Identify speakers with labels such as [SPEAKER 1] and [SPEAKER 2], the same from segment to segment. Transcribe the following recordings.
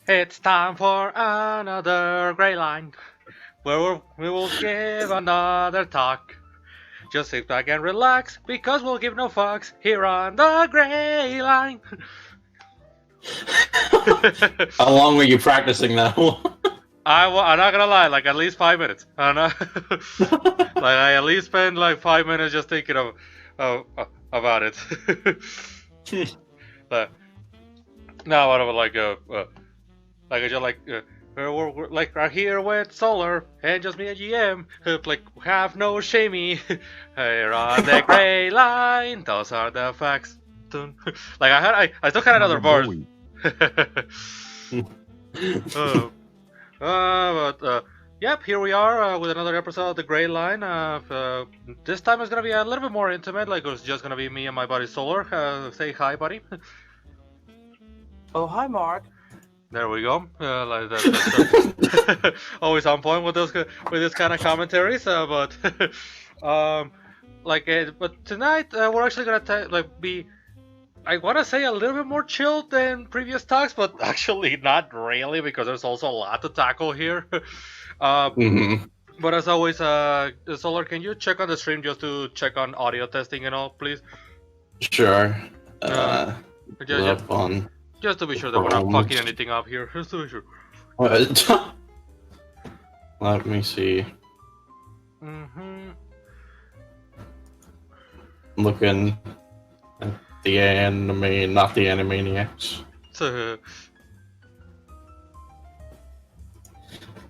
[SPEAKER 1] It's time for another Grey Line, where we will give another talk. Just sit back and relax, because we'll give no fucks here on the Grey Line.
[SPEAKER 2] How long were you practicing that one?
[SPEAKER 1] I'm not gonna lie, like at least 5 minutes. Like I at least spent like 5 minutes just thinking about it. But now what about like I just we're like right here with Solar and just me and GM. Like have no shamey here on the Grey Line. Those are the facts. Like I still had another verse. uh, yep, here we are with another episode of the Grey Line. This time it's gonna be a little bit more intimate. Like it's just gonna be me and my buddy Solar. Say hi, buddy.
[SPEAKER 3] Oh, hi, Mark.
[SPEAKER 1] There we go. Always on point with this kind of commentaries. But but tonight we're actually gonna be. I want to say a little bit more chill than previous talks, but actually not really because there's also a lot to tackle here. But as always, Solar, can you check on the stream just to check on audio testing and all, please?
[SPEAKER 2] Sure.
[SPEAKER 1] Just to be sure that we're not fucking anything up here. Just to be sure.
[SPEAKER 2] Let me see. Looking at the anime, not the Animaniacs.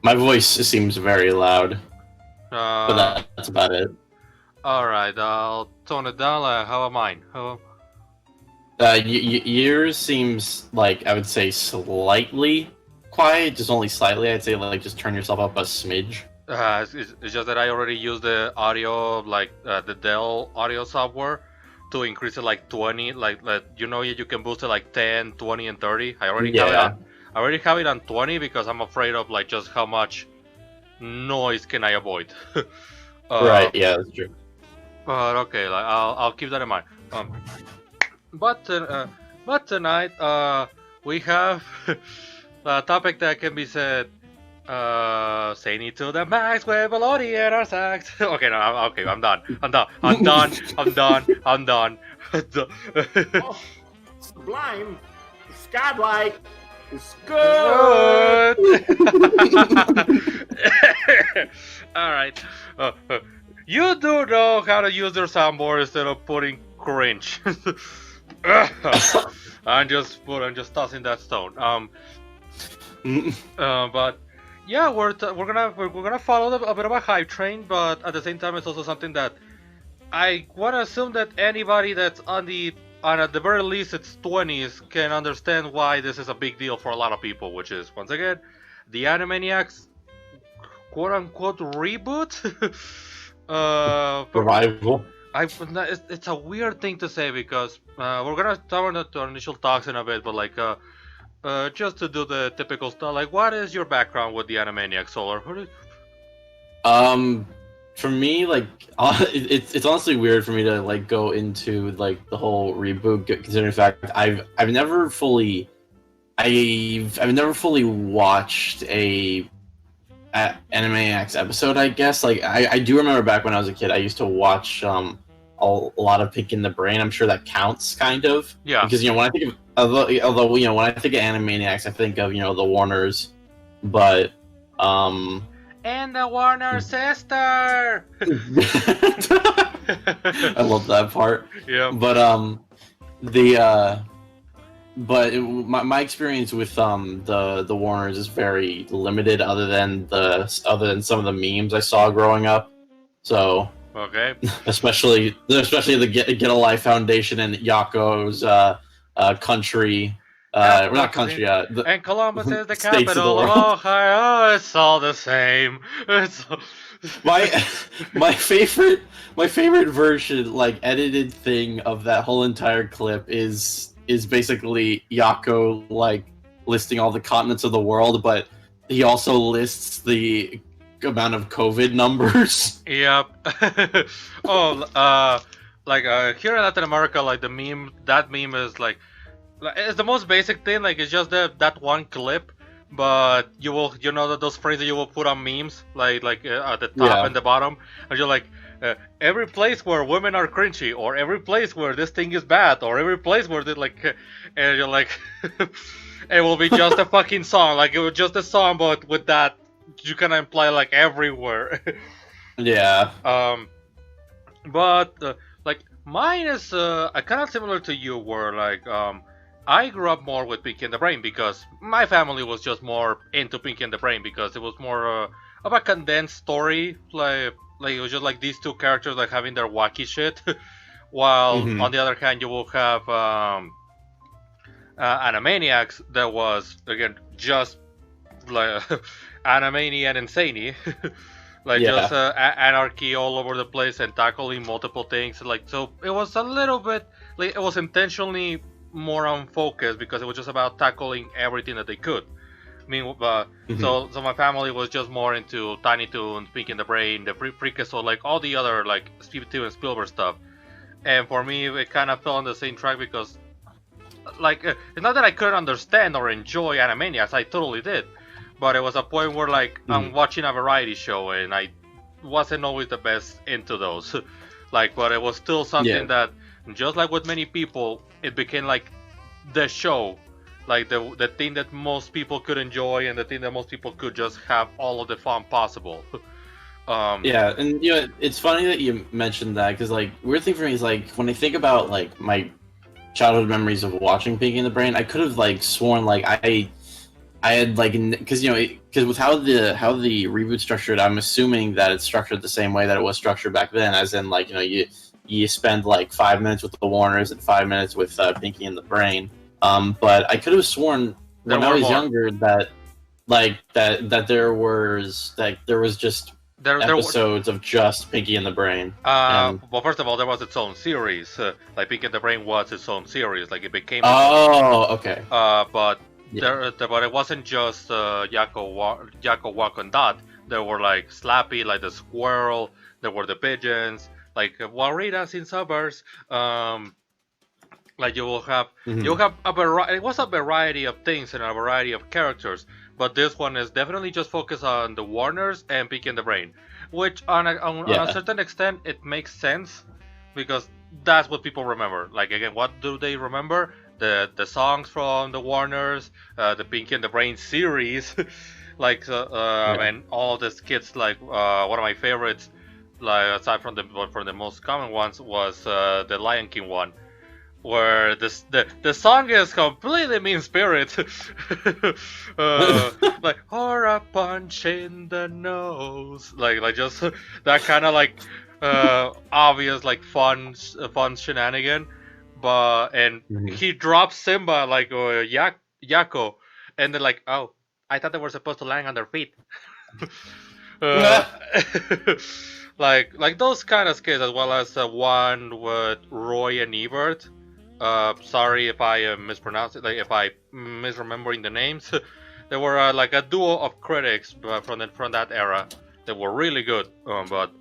[SPEAKER 2] My voice seems very loud, but that's about it.
[SPEAKER 1] Alright, I'll tone it down. How am mine?
[SPEAKER 2] Yours seems like, I would say, slightly quiet, just only slightly. I'd say like just turn yourself up a smidge.
[SPEAKER 1] It's just that I already used the audio, the Dell audio software to increase it like 20, you can boost it like 10, 20, and 30. I already have it on 20 because I'm afraid of like just how much noise can I avoid.
[SPEAKER 2] Right, yeah, that's true.
[SPEAKER 1] But okay, I'll keep that in mind. But tonight we have a topic that can be said zany to the max with Velody and our sax. Okay, no, I'm done.
[SPEAKER 3] Oh, sublime. Godlike. It's good.
[SPEAKER 1] Alright. You do know how to use your soundboard instead of putting cringe. I'm just tossing that stone. But yeah, we're gonna follow a bit of a hype train, but at the same time, it's also something that I want to assume that anybody that's at the very least its 20s can understand why this is a big deal for a lot of people, which is once again the Animaniacs quote unquote reboot.
[SPEAKER 2] Revival.
[SPEAKER 1] It's a weird thing to say because we're gonna turn to our initial talks in a bit, but just to do the typical stuff, like what is your background with the Animaniacs, Solar?
[SPEAKER 2] For me, like it's honestly weird for me to like go into like the whole reboot, considering the fact I've never fully watched a Animaniacs episode. I guess like I do remember back when I was a kid, I used to watch a lot of Pink in the Brain. I'm sure that counts, kind of.
[SPEAKER 1] Yeah.
[SPEAKER 2] Because when I think of although when I think of Animaniacs, I think of the Warners, but
[SPEAKER 1] And the Warner sister.
[SPEAKER 2] I love that part.
[SPEAKER 1] Yeah.
[SPEAKER 2] But my experience with the Warners is very limited, other than some of the memes I saw growing up. So
[SPEAKER 1] okay.
[SPEAKER 2] especially the Get a Life Foundation and Yakko's country. Not country.
[SPEAKER 1] And Columbus is the capital of Ohio. It's all the same.
[SPEAKER 2] My favorite version, like edited thing of that whole entire clip is basically Yakko like listing all the continents of the world, but he also lists the amount of COVID numbers.
[SPEAKER 1] Yep. Here in Latin America, like that meme is like it's the most basic thing. Like it's just that one clip but you know that those frames that you will put on memes, like at the top
[SPEAKER 2] Yeah.
[SPEAKER 1] and the bottom, and you're like, every place where women are cringy, or every place where this thing is bad, or every place where they like, and you're like, it will be just a fucking song, like it was just a song, but with that you can imply like everywhere.
[SPEAKER 2] Yeah.
[SPEAKER 1] But like mine is kind of similar to you, where like I grew up more with Pinky and the Brain because my family was just more into Pinky and the Brain because it was more of a condensed story, like it was just like these two characters like having their wacky shit. While
[SPEAKER 2] Hmm.
[SPEAKER 1] on the other hand, you will have Animaniacs that was again just like Animania and Insane. Like just
[SPEAKER 2] Yeah.
[SPEAKER 1] anarchy all over the place and tackling multiple things. Like so, it was a little bit like it was intentionally more unfocused because it was just about tackling everything that they could. I mean,
[SPEAKER 2] Hmm.
[SPEAKER 1] so my family was just more into Tiny Toons, Pinky and the Brain, the Freakazoid, so like all the other like Steven Spielberg stuff. And for me, it kind of fell on the same track because like it's not that I couldn't understand or enjoy Animaniacs, I totally did, but it was a point where like I'm
[SPEAKER 2] Hmm.
[SPEAKER 1] watching a variety show and I wasn't always the best into those. Like, but it was still
[SPEAKER 2] Yeah.
[SPEAKER 1] something that, just like with many people, it became like the show, like the thing that most people could enjoy and the thing that most people could just have all of the fun possible. um,
[SPEAKER 2] Yeah, and it's funny that you mentioned that because like weird thing for me is like when I think about like my childhood memories of watching Pinky and the Brain, I could have like sworn like I had like because because with how the reboot structured, I'm assuming that it's structured the same way that it was structured back then, as in like you spend like 5 minutes with the Warners and 5 minutes with Pinky and the Brain. But I could have sworn
[SPEAKER 1] there
[SPEAKER 2] when I
[SPEAKER 1] were
[SPEAKER 2] was
[SPEAKER 1] more.
[SPEAKER 2] younger that there was just
[SPEAKER 1] There were.
[SPEAKER 2] episodes of just Pinky and the Brain. And
[SPEAKER 1] Well, first of all, there was its own series. Like Pink and the Brain was its own series. Like it became its own.
[SPEAKER 2] oh, okay,
[SPEAKER 1] But
[SPEAKER 2] yeah.
[SPEAKER 1] but it wasn't just Yakko, Walk and Dot. There were like Slappy, like the squirrel. There were the pigeons, like Warriors in suburbs. Like you'll
[SPEAKER 2] Hmm.
[SPEAKER 1] have a variety. It was a variety of things and a variety of characters. But this one is definitely just focused on the Warners and Pink and the Brain, which on a
[SPEAKER 2] Yeah.
[SPEAKER 1] certain extent it makes sense because that's what people remember. Like again, what do they remember? The songs from the Warners, the Pinky and the Brain series, like
[SPEAKER 2] Yeah.
[SPEAKER 1] and all the skits. Like one of my favorites, like aside from the most common ones, was the Lion King one, where the song is completely mean spirit, like or a punch in the nose, like just that kind of like obvious like fun shenanigan, but and
[SPEAKER 2] Mhm.
[SPEAKER 1] he drops Simba like Yakko, and they're like, oh, I thought they were supposed to land on their feet. uh, like those kind of skits, as well as one with Roy and Ebert. Sorry if I mispronounce it, like if I misremembering the names. They were like a duo of critics from that era. They were really good, but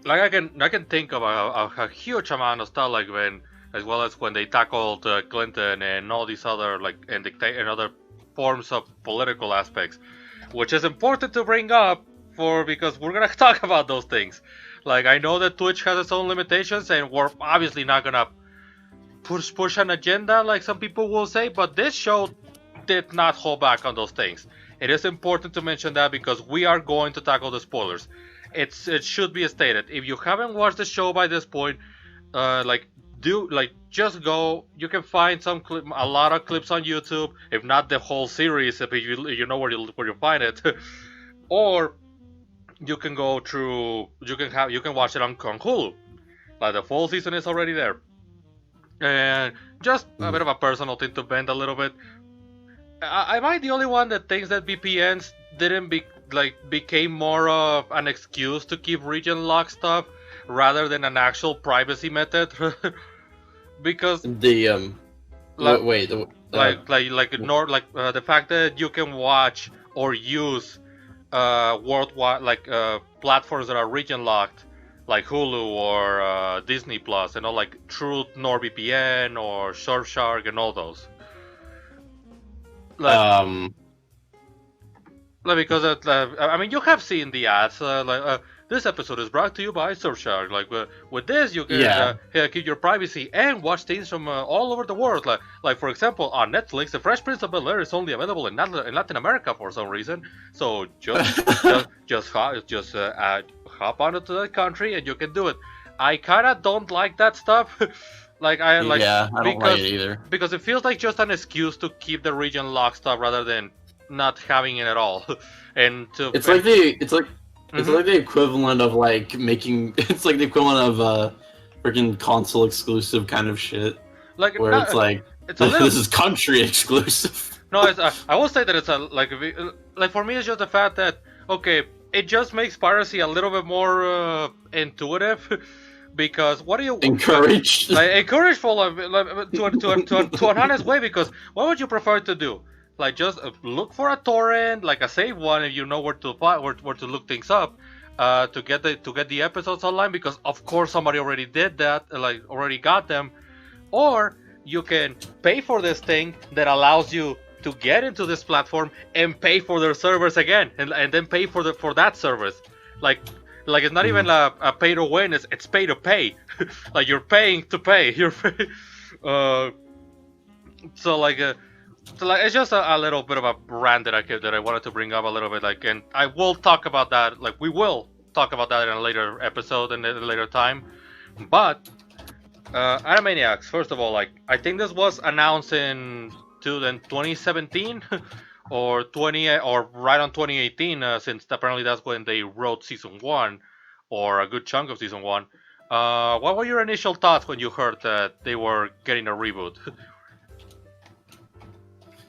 [SPEAKER 1] like I can think of a huge amount of stuff like when, as well as when they tackled Clinton and all these other like and other forms of political aspects, which is important to bring up for because we're gonna talk about those things. Like I know that Twitch has its own limitations, and we're obviously not gonna push an agenda like some people will say, but this show did not hold back on those things. It is important to mention that because we are going to tackle the spoilers. It should be stated. If you haven't watched the show by this point, like do like just go. You can find a lot of clips on YouTube, if not the whole series, if you know where you find it, or you can go through. You can watch it on Hulu. Like the full season is already there. And just a bit
[SPEAKER 2] Mhm.
[SPEAKER 1] of a personal thing to bend a little bit. Am I the only one that thinks that VPNs didn't became more of an excuse to keep region lock stuff rather than an actual privacy method? Because
[SPEAKER 2] The
[SPEAKER 1] like
[SPEAKER 2] wait,
[SPEAKER 1] the fact that you can watch or use worldwide platforms that are region locked like Hulu or Disney Plus and all like Truth NordVPN or Surfshark and all those. Like
[SPEAKER 2] um
[SPEAKER 1] Like, because I mean, you have seen the ads. This episode is brought to you by Surfshark. Like, with this, you can
[SPEAKER 2] Yeah.
[SPEAKER 1] keep your privacy and watch things from all over the world. Like for example, on Netflix, The Fresh Prince of Bel-Air is only available in Latin America for some reason. So just hop onto that country and you can do it. I kind of don't like that stuff. like I like
[SPEAKER 2] Yeah, I don't like it
[SPEAKER 1] because
[SPEAKER 2] either.
[SPEAKER 1] because it feels like just an excuse to keep the region locked up rather than not having it at all. and to
[SPEAKER 2] It's like it's
[SPEAKER 1] Mhm.
[SPEAKER 2] like the equivalent of like making it's like the equivalent of freaking console exclusive kind of shit
[SPEAKER 1] like
[SPEAKER 2] where it's
[SPEAKER 1] not
[SPEAKER 2] like
[SPEAKER 1] it's a little
[SPEAKER 2] this is country exclusive.
[SPEAKER 1] no. I will say that it's a like for me it's just the fact that okay, it just makes piracy a little bit more intuitive because what do you
[SPEAKER 2] Encouraged.
[SPEAKER 1] like encourageful to an honest way because what would you prefer to do? Like just look for a torrent, like a save one, if you know where to look things up, to get the episodes online because of course somebody already did that, like already got them, or you can pay for this thing that allows you to get into this platform and pay for their servers again, and then pay for that service, like it's not even a pay to win, it's pay to pay. Like you're paying to pay. Uh, so like it's just a little bit of a rant that I wanted to bring up a little bit, like, and I will talk about that, like we will talk about that in a later episode and at a later time, but Animaniacs, first of all, like I think this was announced in 2017 or 20 or right on 2018, since apparently that's when they wrote season one or a good chunk of season one. What were your initial thoughts when you heard that they were getting a reboot?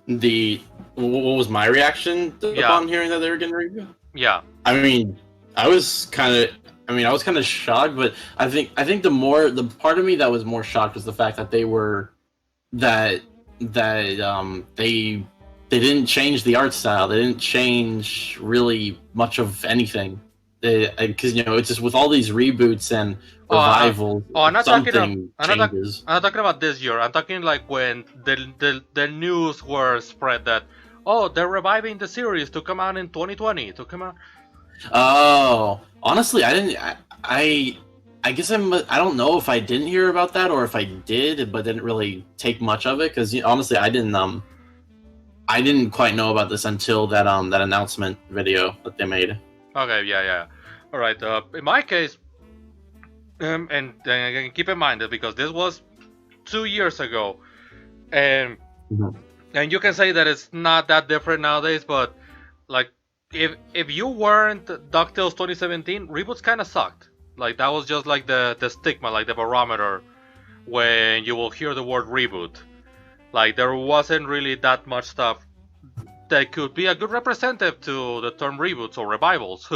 [SPEAKER 2] The what was my reaction
[SPEAKER 1] Yeah,
[SPEAKER 2] upon hearing that they were getting review?
[SPEAKER 1] yeah.
[SPEAKER 2] I mean, I was kind of shocked, but I think the part of me that was more shocked was the fact that that they didn't change the art style. They didn't change really much of anything. Because it's just with all these reboots and
[SPEAKER 1] Oh,
[SPEAKER 2] revivals,
[SPEAKER 1] I'm not talking about.
[SPEAKER 2] something changes.
[SPEAKER 1] I'm not talking about this year. I'm talking like when the news were spread that oh they're reviving the series to come out in 2020 to come out.
[SPEAKER 2] Oh, honestly, I didn't. I guess I don't know if I didn't hear about that or if I did, but didn't really take much of it because honestly, I didn't quite know about this until that announcement video that they made.
[SPEAKER 1] Okay, yeah. All right. In my case, and again, keep in mind that because this was 2 years ago, and
[SPEAKER 2] Mhm.
[SPEAKER 1] and you can say that it's not that different nowadays, but like if you weren't DuckTales 2017, reboots kind of sucked. Like that was just like the stigma, like the barometer when you will hear the word reboot. Like there wasn't really that much stuff that could be a good representative to the term reboots or revivals.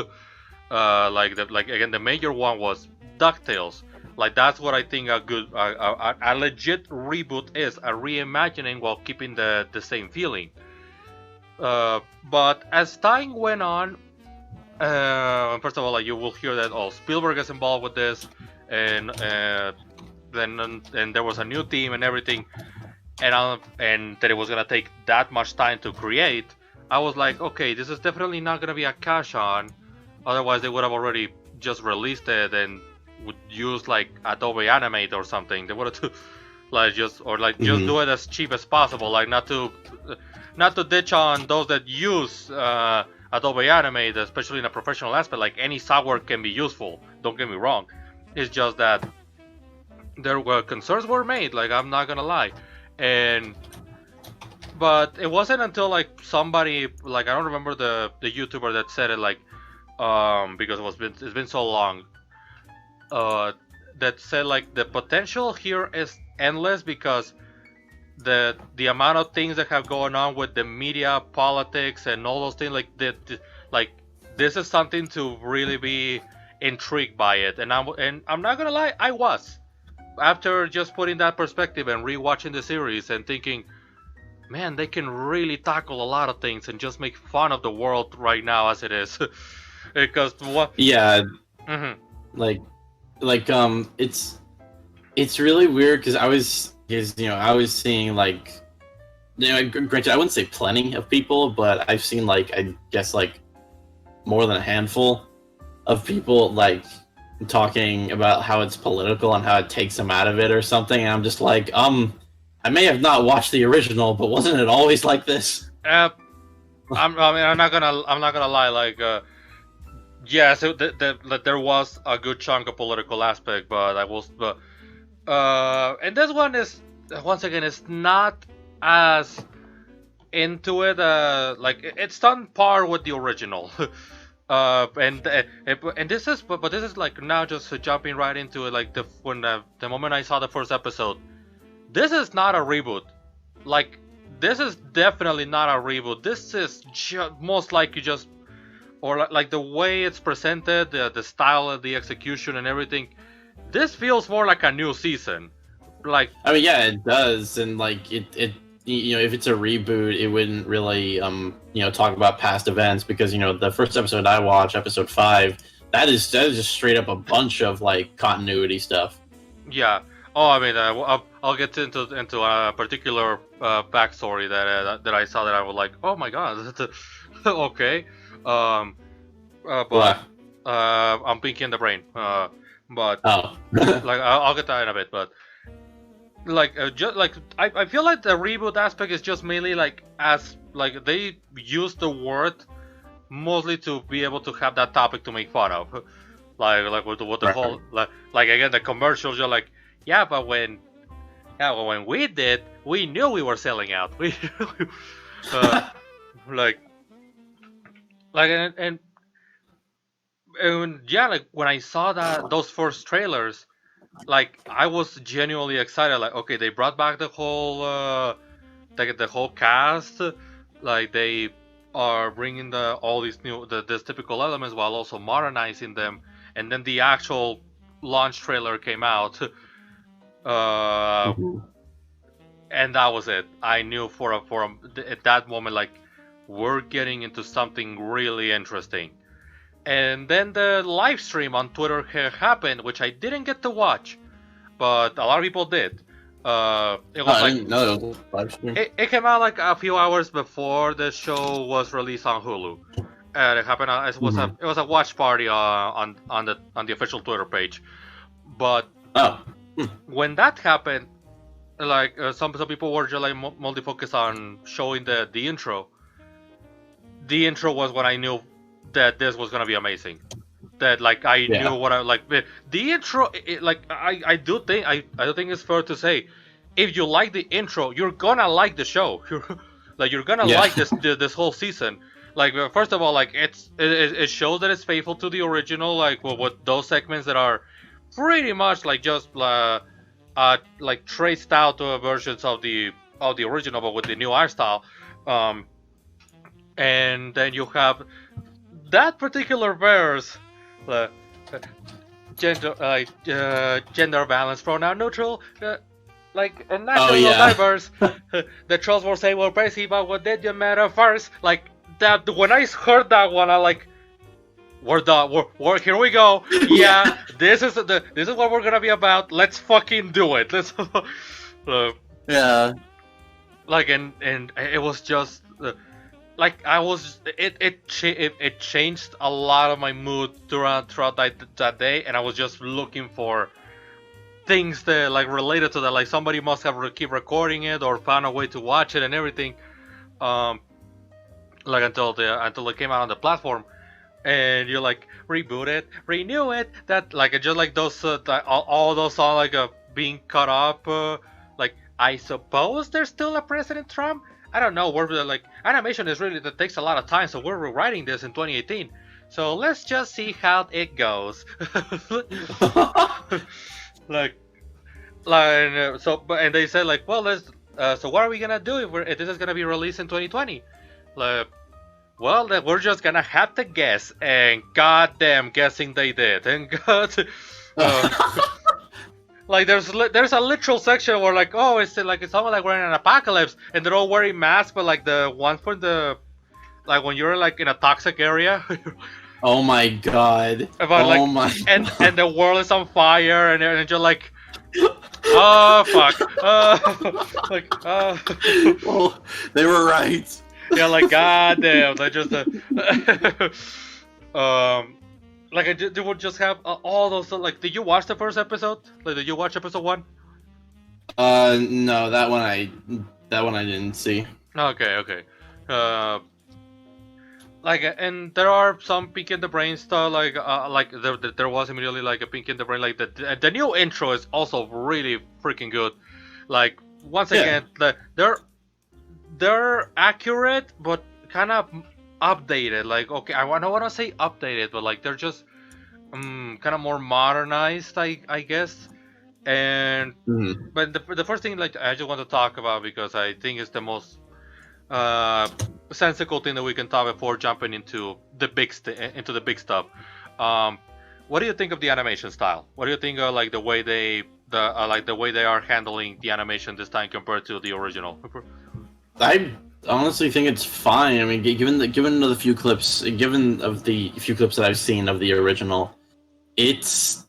[SPEAKER 1] Like again, the major one was Ducktales. Like that's what I think a good, a legit reboot is, a reimagining while keeping the same feeling. But as time went on, first of all, like you will hear that oh Spielberg is involved with this, and then and there was a new team and everything, and that it was gonna take that much time to create. I was like, okay, this is definitely not gonna be a cash on. Otherwise, they would have already just released it and would use like Adobe Animate or something. They would have like just do it as cheap as possible, like not to ditch on those that use Adobe Animate, especially in a professional aspect. Like any software can be useful. Don't get me wrong. It's just that there were concerns were made. Like I'm not gonna lie, and but it wasn't until like somebody like I don't remember the YouTuber that said it like because it's been so long uh that said like the potential here is endless because the amount of things that have gone on with the media, politics, and all those things, like this is something to really be intrigued by it. And I'm not gonna lie, I was after just putting that perspective and rewatching the series and thinking, man, they can really tackle a lot of things and just make fun of the world right now as it is. Because what?
[SPEAKER 2] Yeah,
[SPEAKER 1] Hmm.
[SPEAKER 2] like it's really weird because I was seeing like Granted, I wouldn't say plenty of people, but I've seen I guess more than a handful of people talking about how it's political and how it takes them out of it or something. And I'm just I may have not watched the original, but wasn't it always like this?
[SPEAKER 1] I'm not gonna lie. Yes, there was a good chunk of political aspect, but and this one is once again it's not as into it. It's on par with the original. And this is but this is now just jumping right into it. The moment I saw the first episode, this is not a reboot. Like this is definitely not a reboot. This is most likely just or like the way it's presented, the style of the execution and everything. This feels more like a new season.
[SPEAKER 2] I mean, yeah, it does, and if it's a reboot, it wouldn't really talk about past events because the first episode I watched, episode 5, that is just straight up a bunch of continuity stuff.
[SPEAKER 1] Yeah. Oh, I mean, I'll get into a particular backstory that I saw that I was like, oh my god, okay. But I'm pinky in the brain. But I'll get that in a bit. But I feel like the reboot aspect is just mainly they use the word mostly to be able to have that topic to make fun of, with the whole again the commercials. You're like, yeah, but when we did, we knew we were selling out. We and yeah, when I saw those first trailers, I was genuinely excited. Okay, they brought back the whole the whole cast. They are bringing all these new these typical elements while also modernizing them. And then the actual launch trailer came out, and that was it. I knew at that moment we're getting into something really interesting. And then the live stream on Twitter happened, which I didn't get to watch, but a lot of people did. It was
[SPEAKER 2] I didn't know it was a live stream.
[SPEAKER 1] It came out a few hours before the show was released on Hulu, and it happened. It was a watch party on the official Twitter page. But when that happened, some people were just mostly focused on showing the intro. The intro was when I knew that this was gonna be amazing. That I knew what I the intro. I do think it's fair to say, if you like the intro, you're gonna like the show. You're gonna like this whole season. First of all, it shows that it's faithful to the original. With those segments that are pretty much just traced out to versions of the original, but with the new art style. And then you have that particular verse, gender balance, pronoun neutral, and natural diverse. The trolls will say we're crazy, but what did you matter first? That when I heard that one, I we're done. We're here we go. Yeah, this is what we're gonna be about. Let's fucking do it. Let's.
[SPEAKER 2] Yeah.
[SPEAKER 1] And it was just. It changed a lot of my mood throughout that day, and I was just looking for things that related to that. Somebody must have keep recording it or found a way to watch it and everything. Until it came out on the platform, and you reboot it, renew it. That just those all those songs being cut up. I suppose there's still a President Trump. I don't know. We're animation is really that takes a lot of time, so we're rewriting this in 2018. So let's just see how it goes. And they said well, let's. So what are we gonna do if this is gonna be released in 2020? Well, then we're just gonna have to guess, and goddamn, guessing they did. And there's a literal section where it's almost we're in an apocalypse, and they're all wearing masks, but the one for the when you're in a toxic area.
[SPEAKER 2] Oh my god!
[SPEAKER 1] And the world is on fire, and you're Oh fuck. Like
[SPEAKER 2] Well, they were right.
[SPEAKER 1] yeah, like goddamn. Like just like they would just have all those like. Did you watch the first episode? Like, did you watch episode 1?
[SPEAKER 2] No, that one I didn't see.
[SPEAKER 1] Okay, okay. Uh, like, and there are some pink in the brain stuff. Like there was immediately like a pink in the brain. Like the new intro is also really freaking good. Like once again, they're accurate but kind of updated. Like okay, I don't want to say updated, but like they're just kind of more modernized, I guess. And
[SPEAKER 2] Mhm.
[SPEAKER 1] but the first thing like I just want to talk about because I think it's the most uh, sensical thing that we can talk before jumping into the into the big stuff. Um, what do you think of the animation style? What do you think of like the way the way they are handling the animation this time compared to the original?
[SPEAKER 2] I honestly think it's fine. I mean, given the few clips, given of the few clips that I've seen of the original, it's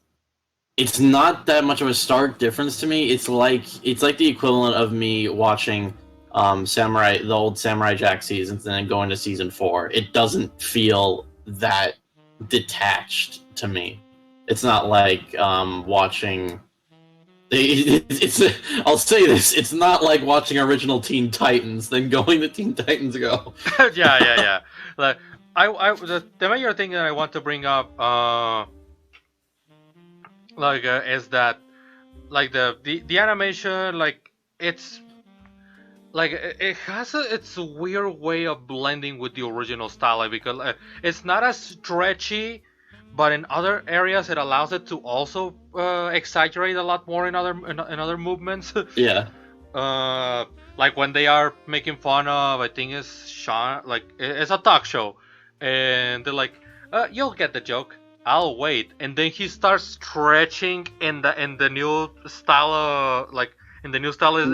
[SPEAKER 2] not that much of a stark difference to me. It's like the equivalent of me watching the old Samurai Jack seasons and then going to season 4. It doesn't feel that detached to me. It's not like watching. I'll say this: it's not like watching original Teen Titans, then going to Teen Titans Go.
[SPEAKER 1] Yeah. Like the major thing that I want to bring up, is that like the animation, like it's like it has its weird way of blending with the original style, like, because it's not as stretchy, but in other areas it allows it to also exaggerate a lot more in other movements.
[SPEAKER 2] Yeah.
[SPEAKER 1] Like when they are making fun of, I think it's Sean, like it's a talk show, and they're like, "You'll get the joke. I'll wait." And then he starts stretching in the new style,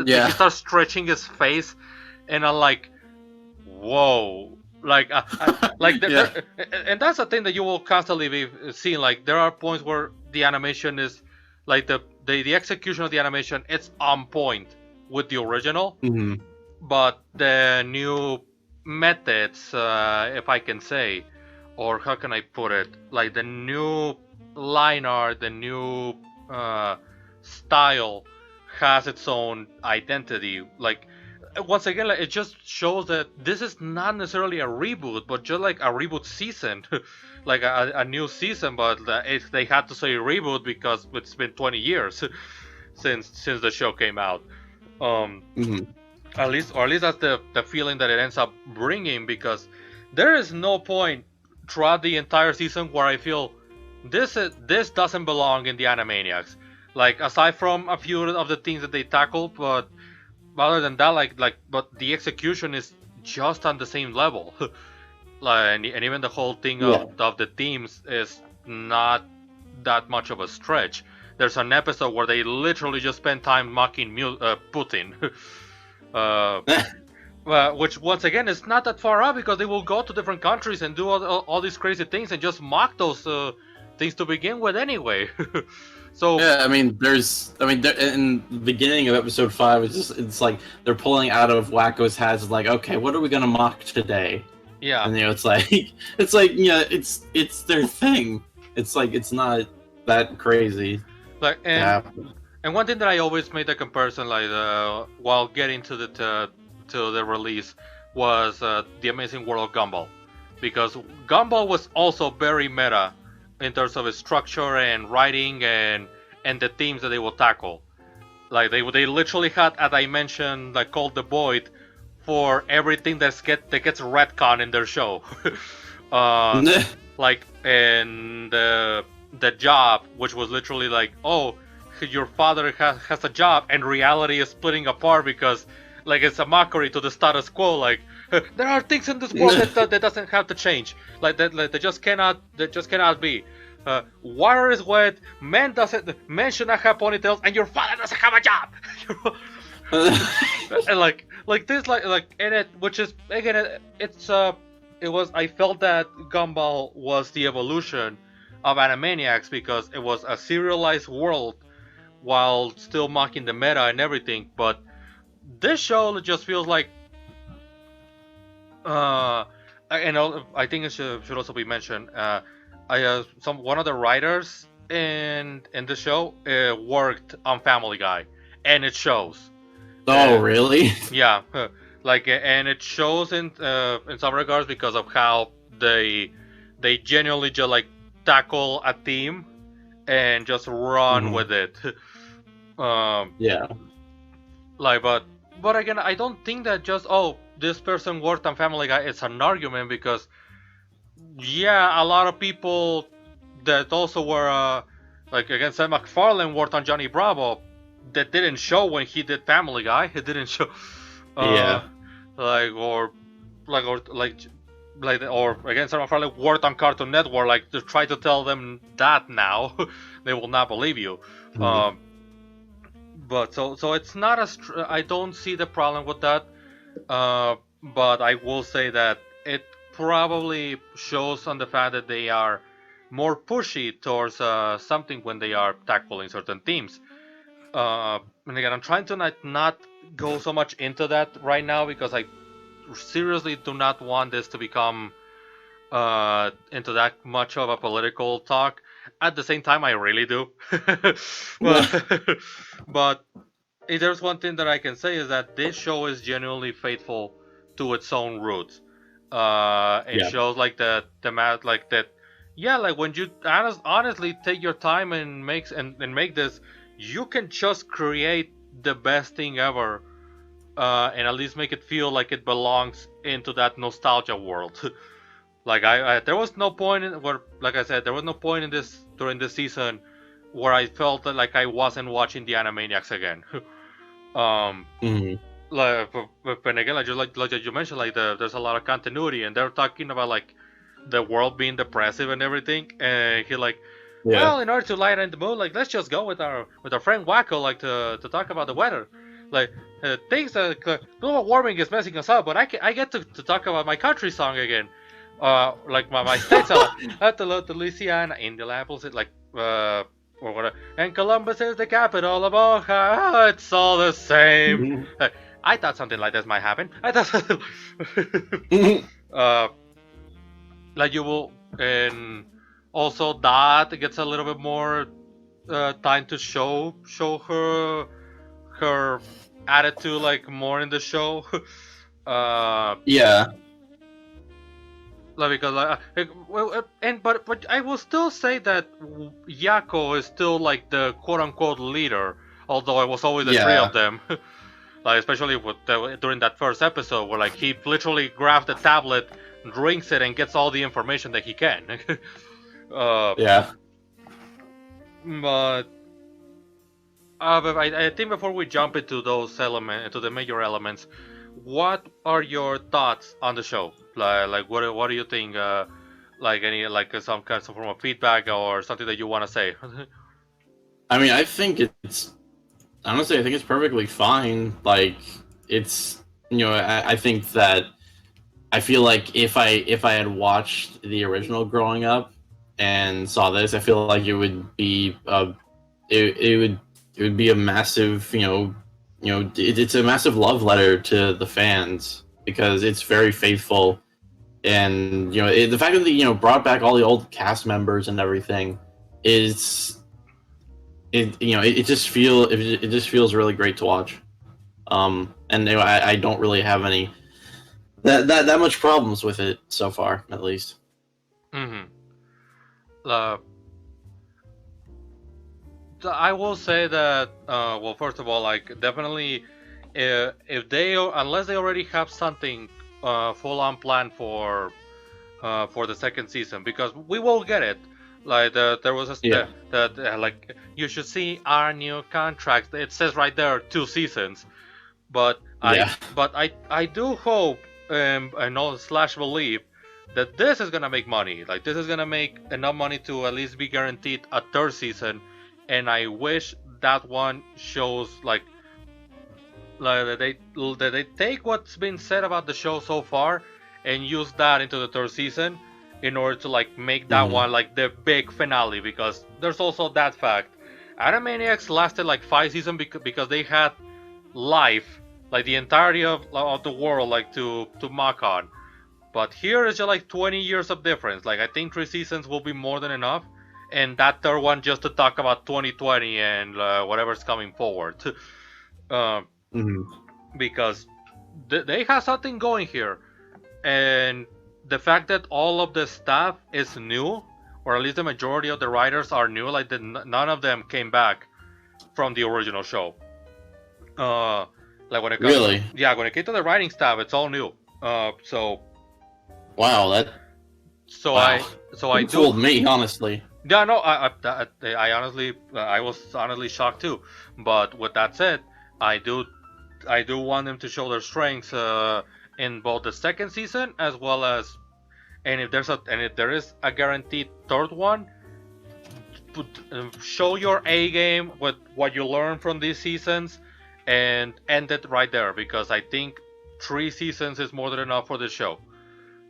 [SPEAKER 2] Yeah.
[SPEAKER 1] he starts stretching his face, and I'm like, "Whoa!" Like,
[SPEAKER 2] Yeah.
[SPEAKER 1] and that's the thing that you will constantly be seeing. Like, there are points where the animation is, like the execution of the animation, it's on point with the original,
[SPEAKER 2] hmm
[SPEAKER 1] but the new methods, if I can say, or how can I put it, like the new line art, the new style has its own identity. Like once again, like, it just shows that this is not necessarily a reboot, but just like a reboot season, like a new season. But they had to say reboot because it's been 20 years since the show came out.
[SPEAKER 2] hmm
[SPEAKER 1] At least that's the feeling that it ends up bringing, because there is no point throughout the entire season where I feel this doesn't belong in the Animaniacs. Like aside from a few of the things that they tackle, but other than that, but the execution is just on the same level. Like, and even the whole thing of the themes is not that much of a stretch. There's an episode where they literally just spend time mocking Putin. Which once again is not that far out, because they will go to different countries and do all these crazy things and just mock those things to begin with anyway. So
[SPEAKER 2] yeah, I mean, in the beginning of episode 5, it's like they're pulling out of Wacko's hats. It's like, okay, what are we gonna mock today?
[SPEAKER 1] yeah,
[SPEAKER 2] And it's like it's their thing. It's like it's not that crazy.
[SPEAKER 1] like and one thing that I always made the comparison, like while getting to the release, was the Amazing World of Gumball, because Gumball was also very meta in terms of its structure and writing and the themes that they will tackle. Like they literally had a dimension like called the Void for everything that gets retcon in their show. Like in the job, which was literally like, oh, your father has a job, and reality is splitting apart because like it's a mockery to the status quo. Like there are things in this world that doesn't have to change. Like they just cannot be. Water is wet. Men should not have ponytails, and your father doesn't have a job. And like this, and it, which is again, I felt that Gumball was the evolution of Animaniacs, because it was a serialized world while still mocking the meta and everything. But this show just feels like, and I think it should also be mentioned. One of the writers in the show worked on Family Guy, and it shows.
[SPEAKER 2] Oh, really?
[SPEAKER 1] Yeah, and it shows in some regards because of how they genuinely just like tackle a theme and just run
[SPEAKER 2] Mhm.
[SPEAKER 1] with it. um,
[SPEAKER 2] Yeah.
[SPEAKER 1] but again, I don't think that just this person worked on Family Guy is an argument, because yeah, a lot of people that also were like again, Seth MacFarlane worked on Johnny Bravo that didn't show when he did Family Guy. It didn't show. Uh,
[SPEAKER 2] Yeah.
[SPEAKER 1] like or like or like or again, Seth MacFarlane worked on Cartoon Network. Like, to try to tell them that now, they will not believe you.
[SPEAKER 2] Mhm.
[SPEAKER 1] But so it's not as I don't see the problem with that. But I will say that it probably shows on the fact that they are more pushy towards something when they are tackling certain themes. And again, I'm trying to not go so much into that right now, because I seriously do not want this to become into that much of a political talk. At the same time, I really do. but, but if there's one thing that I can say is that this show is genuinely faithful to its own roots. It
[SPEAKER 2] Yeah.
[SPEAKER 1] shows like the math like that. Yeah, like when you honestly take your time and make this, you can just create the best thing ever, and at least make it feel like it belongs into that nostalgia world. Like there was no point in where, like I said, there was no point in this during this season where I felt that like I wasn't watching the Animaniacs again. um,
[SPEAKER 2] Mhm.
[SPEAKER 1] but again, like you mentioned, like there's a lot of continuity, and they're talking about like the world being depressive and everything, and he like,
[SPEAKER 2] Yeah.
[SPEAKER 1] well, in order to lighten the mood, like let's just go with our friend Wacko, like to talk about the weather, like things that global warming is messing us up, but I get to talk about my country song again, like my state song, at the Louisiana, Indianapolis, like or whatever, and Columbus is the capital of Ohio. It's all the same.
[SPEAKER 2] Mhm.
[SPEAKER 1] I thought something like this might happen. I thought,
[SPEAKER 2] Mhm.
[SPEAKER 1] uh, like you will, and also that gets a little bit more time to show her attitude like more in the show. uh,
[SPEAKER 2] Yeah.
[SPEAKER 1] like because but I will still say that Yako is still like the quote unquote leader, although it was always the three of
[SPEAKER 2] Yeah.
[SPEAKER 1] them. Like especially during that first episode where like he literally grabs the tablet, drinks it, and gets all the information that he can. uh,
[SPEAKER 2] Yeah.
[SPEAKER 1] but but I think before we jump into those elements, into the major elements, what are your thoughts on the show? Like what do you think? Like any like some kind of form of feedback or something that you want to say?
[SPEAKER 2] I mean, I think it's honestly, I think it's perfectly fine. Like, it's I think that I feel like if I had watched the original growing up and saw this, I feel like it would be it would be a massive it's a massive love letter to the fans because it's very faithful, and the fact that they brought back all the old cast members and everything is it just feels really great to watch. And I don't really have any that much problems with it so far, at least.
[SPEAKER 1] Mm-hmm. Uh, I will say that well, first of all, like definitely, if they unless they already have something full on planned for the second season, because we will get it. Like there was a
[SPEAKER 2] Yeah.
[SPEAKER 1] like you should see our new contract. It says right there 2 seasons, but
[SPEAKER 2] Yeah.
[SPEAKER 1] I do hope and all slash believe that this is gonna make money. Like this is gonna make enough money to at least be guaranteed a third season, and I wish that one shows like that they take what's been said about the show so far and use that into the third season in order to like make that
[SPEAKER 2] Hmm.
[SPEAKER 1] one like the big finale, because there's also that fact. Animaniacs lasted like 5 seasons because they had life, like the entirety of the world, like to mock on. But here is just like 20 years of difference. Like I think 3 seasons will be more than enough, and that third one just to talk about 2020 and whatever's coming forward. uh,
[SPEAKER 2] Mhm.
[SPEAKER 1] because they have something going here, and the fact that all of the staff is new, or at least the majority of the writers are new, like none of them came back from the original show. Uh, like when it comes,
[SPEAKER 2] Really?
[SPEAKER 1] yeah, when it came to the writing staff, it's all new. So
[SPEAKER 2] Wow, that
[SPEAKER 1] so
[SPEAKER 2] wow.
[SPEAKER 1] I
[SPEAKER 2] You
[SPEAKER 1] do.
[SPEAKER 2] fooled me, honestly.
[SPEAKER 1] Yeah, no, I honestly, I was honestly shocked too. But with that said, I do, I do want them to show their strengths in both the second season as well as, and if there is a guaranteed third one, show your A game with what you learned from these seasons, and end it right there because I think 3 seasons is more than enough for this show.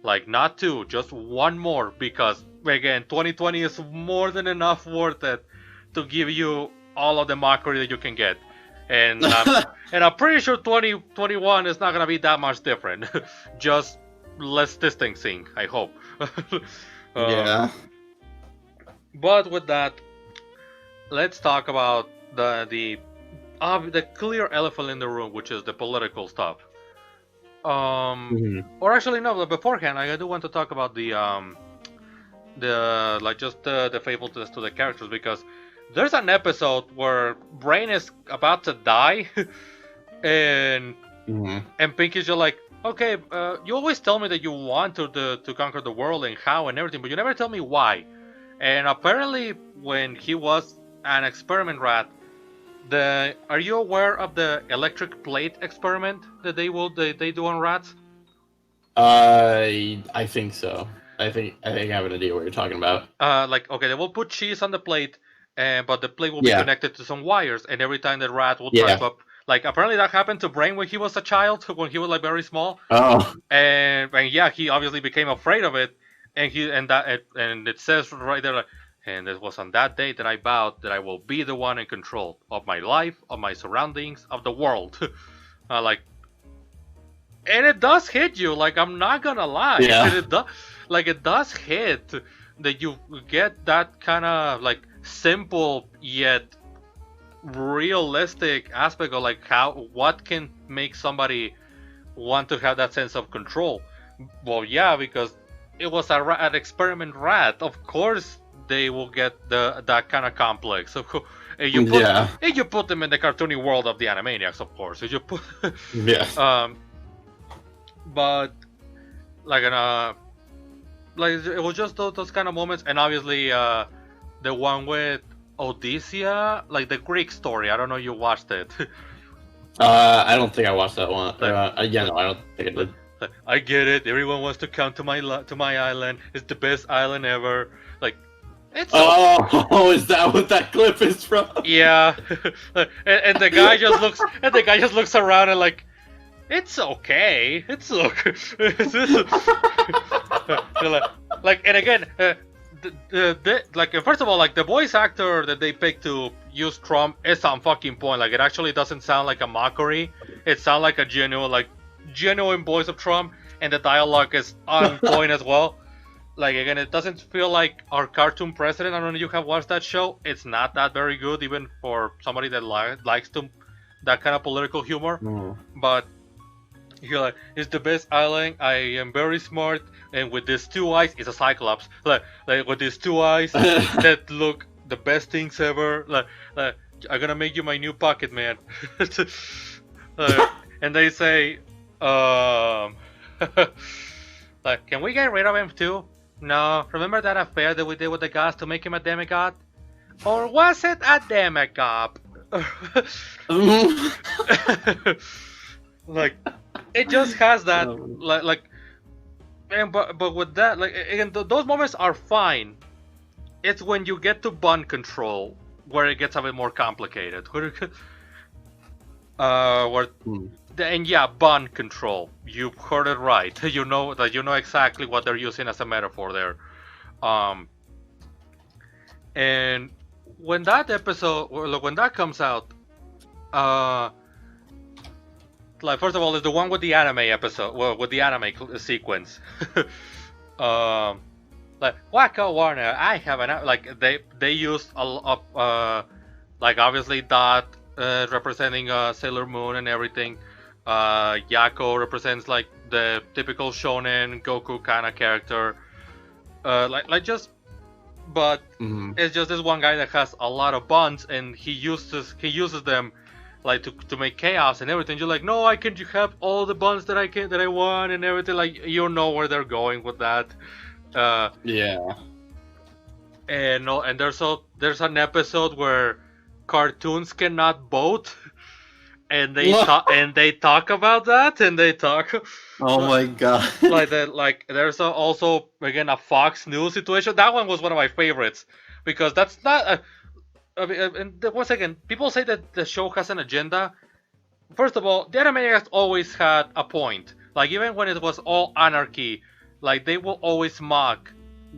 [SPEAKER 1] Like not two, just one more because again, 2020 is more than enough worth it to give you all of the mockery that you can get. And and I'm pretty sure 2021 is not gonna be that much different. Just less distancing, I hope.
[SPEAKER 2] Yeah.
[SPEAKER 1] But with that, let's talk about the clear elephant in the room, which is the political stuff.
[SPEAKER 2] Mhm.
[SPEAKER 1] Or actually no, but beforehand, I do want to talk about the like just the faithfulness to the characters because there's an episode where Brain is about to die, and
[SPEAKER 2] Mhm.
[SPEAKER 1] Pinky's just like, okay, you always tell me that you want to conquer the world and how and everything, but you never tell me why. And apparently, when he was an experiment rat, are you aware of the electric plate experiment that they do on rats?
[SPEAKER 2] I think so. I think I have an idea what you're talking about.
[SPEAKER 1] Like okay, they will put cheese on the plate, but the plate will be
[SPEAKER 2] Yeah.
[SPEAKER 1] connected to some wires, and every time the rat will try
[SPEAKER 2] Yeah.
[SPEAKER 1] to like apparently that happened to Brain when he was a child, when he was like very small,
[SPEAKER 2] Oh.
[SPEAKER 1] and yeah, he obviously became afraid of it, and it says right there like, and it was on that day that I vowed that I will be the one in control of my life, of my surroundings, of the world. Like, and it does hit you. Like I'm not gonna lie,
[SPEAKER 2] Yeah.
[SPEAKER 1] it does hit that you get that kind of like simple yet realistic aspect of like what can make somebody want to have that sense of control. Well, yeah, because it was an experiment rat. Of course, they will get that kind of complex. And
[SPEAKER 2] Yeah.
[SPEAKER 1] you put them in the cartoony world of the Animaniacs, of course. You put,
[SPEAKER 2] Yeah.
[SPEAKER 1] but like like it was just those kind of moments, and obviously the one with Odysseus, like the Greek story. I don't know if you watched it.
[SPEAKER 2] I don't think I watched that one.
[SPEAKER 1] Like-
[SPEAKER 2] Yeah, no, I don't think I did.
[SPEAKER 1] I get it. Everyone wants to come to my island. It's the best island ever. Like, it's
[SPEAKER 2] Oh, is that what that clip is from?
[SPEAKER 1] yeah. And the guy just looks around and like, it's okay. It's okay. like, and again, like first of all, like the voice actor that they picked to use Trump is on fucking point. Like, it actually doesn't sound like a mockery. It sounds like a genuine voice of Trump, and the dialogue is on point as well. Like again, it doesn't feel like our cartoon president. I don't know if you have watched that show. It's not that very good, even for somebody that likes that kind of political humor.
[SPEAKER 2] Mm.
[SPEAKER 1] But you're like, it's the best island. I am very smart, and with these two eyes, it's a cyclops. Like with these two eyes that look the best things ever. Like I'm gonna make you my new pocket man. And they say, like, can we get rid of him too? No, remember that affair that we did with the gods to make him a demigod? Or was it a demigod? Like, it just has that, like, and but with that, like, again, those moments are fine. It's when you get to bun control where it gets a bit more complicated. And yeah, bun control. You heard it right. You know exactly what they're using as a metaphor there. And when that episode, when that comes out, uh, like first of all, is the one with the anime episode, well, with the anime sequence. um, like Wacko Warner, I have an like they used a lot, like obviously Dot representing Sailor Moon and everything. Yako represents like the typical shonen Goku kind of character. Like just, but it's just this one guy that has a lot of buns and he uses them like to make chaos and everything. You're like, no, I can you have all the buns that I want and everything. Like you know where they're going with that.
[SPEAKER 2] Yeah.
[SPEAKER 1] And no, and there's an episode where cartoons cannot vote, and they talk about that, and they talk
[SPEAKER 2] Oh my god.
[SPEAKER 1] like that. Like there's also again a Fox News situation. That one was one of my favorites because that's not. I mean, and once again, people say that the show has an agenda. First of all, the Animaniacs always had a point. Like even when it was all anarchy, like they will always mock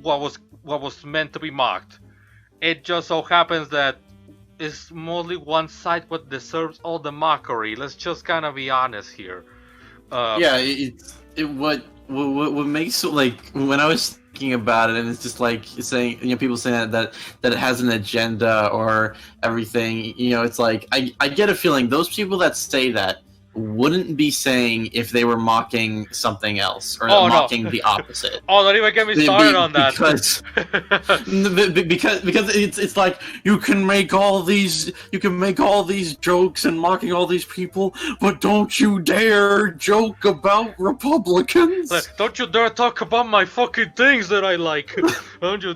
[SPEAKER 1] what was meant to be mocked. It just so happens that it's mostly one side what deserves all the mockery. Let's just kind of be honest here.
[SPEAKER 2] Yeah, what makes it like when I was thinking about it, and it's just like saying, people saying that it has an agenda or everything. It's like I get a feeling those people that say that wouldn't be saying if they were mocking something else or mocking the opposite.
[SPEAKER 1] Oh, don't even get me started on that.
[SPEAKER 2] Because it's like you can make all these jokes and mocking all these people, but don't you dare joke about Republicans.
[SPEAKER 1] Like, don't you dare talk about my fucking things that I like. Don't you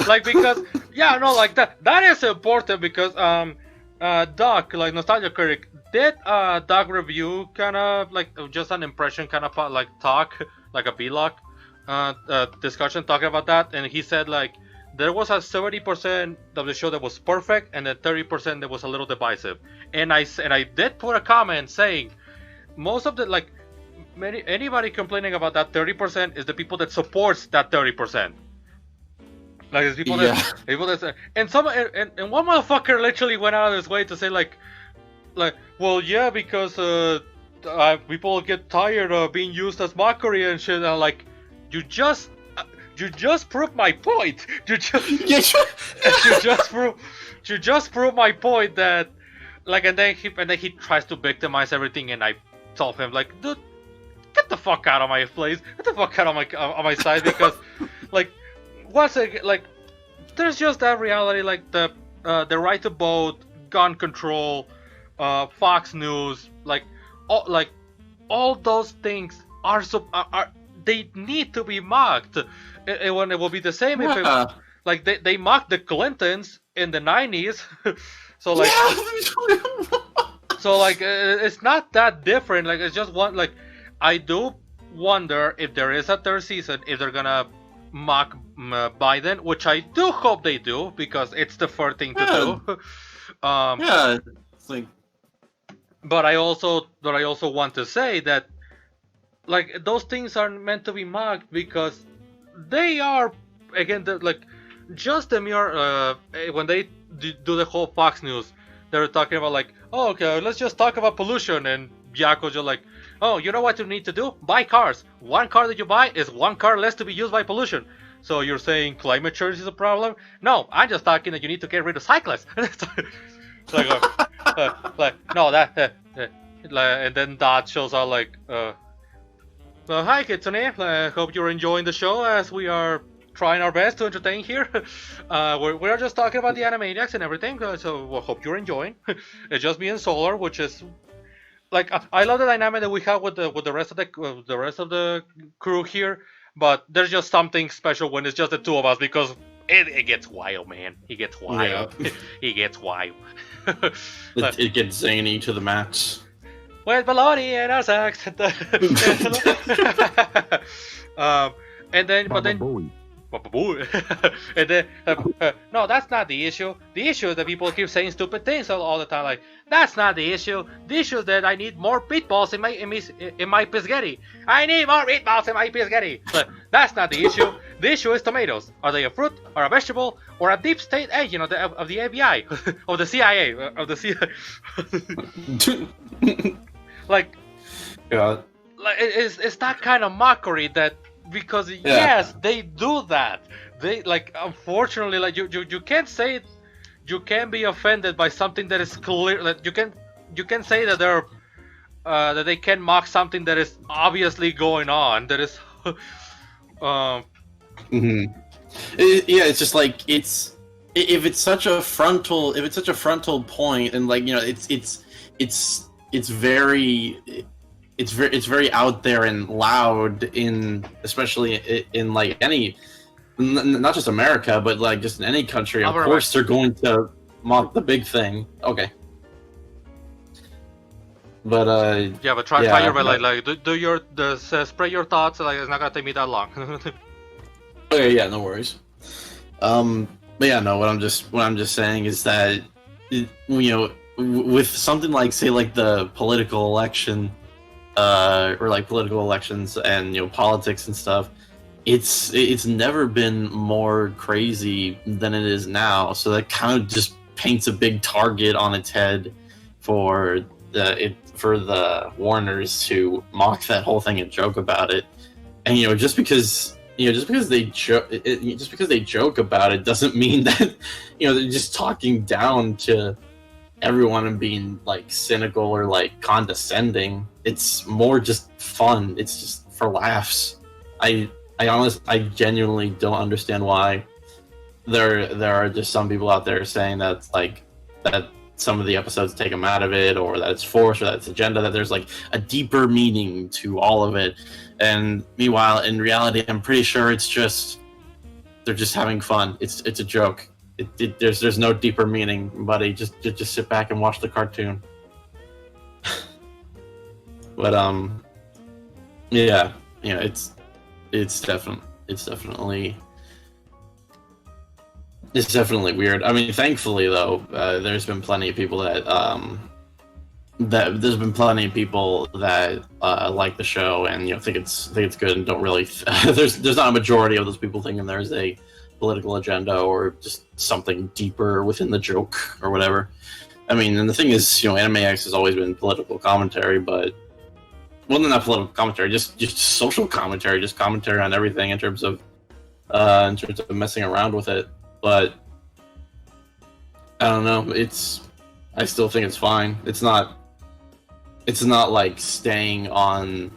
[SPEAKER 1] like because like that is important because Doc, like Nostalgia Critic, did Doc review kind of like just an impression kind of like talk, like a vlog discussion talking about that, and he said like there was a 70% of the show that was perfect and then 30% that was a little divisive, and I did put a comment saying most of the like anybody complaining about that 30% is the people that supports that 30%. Like there's people that and one motherfucker literally went out of his way to say like well yeah because people get tired of being used as mockery and shit. And I'm like you just proved my point. You just proved my point that like and then he tries to victimize everything, and I told him like dude, get the fuck out of my place, get the fuck out of my side because like once again, like there's just that reality, like the right to vote, gun control, Fox News, like all those things are they need to be mocked. It will be the same if like they mocked the Clintons in the 90s, so like so like it's not that different. Like it's just one like I do wonder if there is a third season if they're gonna mock Biden, which I do hope they do because it's the fair thing to do.
[SPEAKER 2] It's like.
[SPEAKER 1] But I also want to say that like those things are meant to be mocked because they are again like just the mere when they do the whole Fox News, they're talking about like, oh okay, let's just talk about pollution, and Yako's just like, oh, you know what you need to do? Buy cars. One car that you buy is one car less to be used by pollution. So you're saying climate change is a problem? No, I'm just talking that you need to get rid of cyclists. like no, that and then Dot shows out like, hi Kitsune, hope you're enjoying the show as we are trying our best to entertain here. We're just talking about the Animaniacs and everything, so we hope you're enjoying. It's just me and Solar, which is like I love the dynamic that we have with the rest of the crew here, but there's just something special when it's just the two of us because it gets wild, man. He gets wild. Yeah. He gets wild.
[SPEAKER 2] It gets zany to the max.
[SPEAKER 1] With baloney and our sex. And then, but then. And then, no, that's not the issue. The issue is that people keep saying stupid things all the time. Like, that's not the issue. The issue is that I need more meatballs in my spaghetti. I need more meatballs in my spaghetti. But that's not the issue. The issue is tomatoes. Are they a fruit or a vegetable or a deep state agent of the ABI, of the CIA, of the CIA? like,
[SPEAKER 2] Yeah.
[SPEAKER 1] like it's that kind of mockery that because yes, they do that. They like unfortunately like you can't say it, you can be offended by something that is clear that you can say that they're that they can mock something that is obviously going on that is
[SPEAKER 2] Yeah, it's just like if it's such a frontal point, and like it's very out there and loud in especially in like any not just America but like just in any country. Of course they're going to mock the big thing. Okay. But
[SPEAKER 1] yeah, but try your best, like do your spray your thoughts, like it's not gonna take me that long.
[SPEAKER 2] Okay, yeah, no worries. But yeah, no. What I'm just saying is that with something like say like the political election, or like political elections and politics and stuff, it's never been more crazy than it is now. So that kind of just paints a big target on its head for the Warners to mock that whole thing and joke about it. And just because they joke about it doesn't mean that they're just talking down to everyone and being like cynical or like condescending. It's more just fun. It's just for laughs. I genuinely don't understand why there are just some people out there saying that like that some of the episodes take them out of it, or that it's forced, or that it's agenda, that there's like a deeper meaning to all of it. And meanwhile, in reality, I'm pretty sure it's just they're just having fun. It's a joke. There's no deeper meaning, buddy. Just sit back and watch the cartoon. But yeah, it's definitely weird. I mean, thankfully though, there's been plenty of people that like the show and think it's good and don't really. There's not a majority of those people thinking there's a political agenda or just something deeper within the joke or whatever. I mean, and the thing is, Animaniacs has always been political commentary, but not political commentary, just social commentary, just commentary on everything in terms of messing around with it. But I don't know. I still think it's fine. It's not like staying on.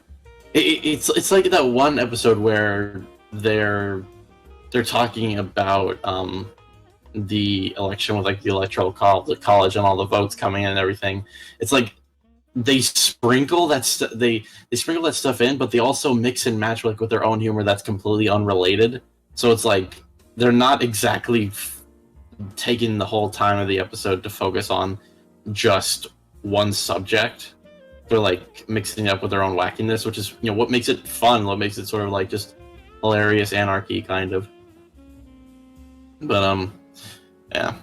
[SPEAKER 2] It's like that one episode where they're talking about the election with like the electoral college and all the votes coming in and everything. It's like they sprinkle that they sprinkle that stuff in, but they also mix and match like with their own humor that's completely unrelated. So it's like they're not exactly taking the whole time of the episode to focus on just one subject. They're like mixing it up with their own wackiness, which is what makes it fun, what makes it sort of like just hilarious anarchy kind of. But yeah,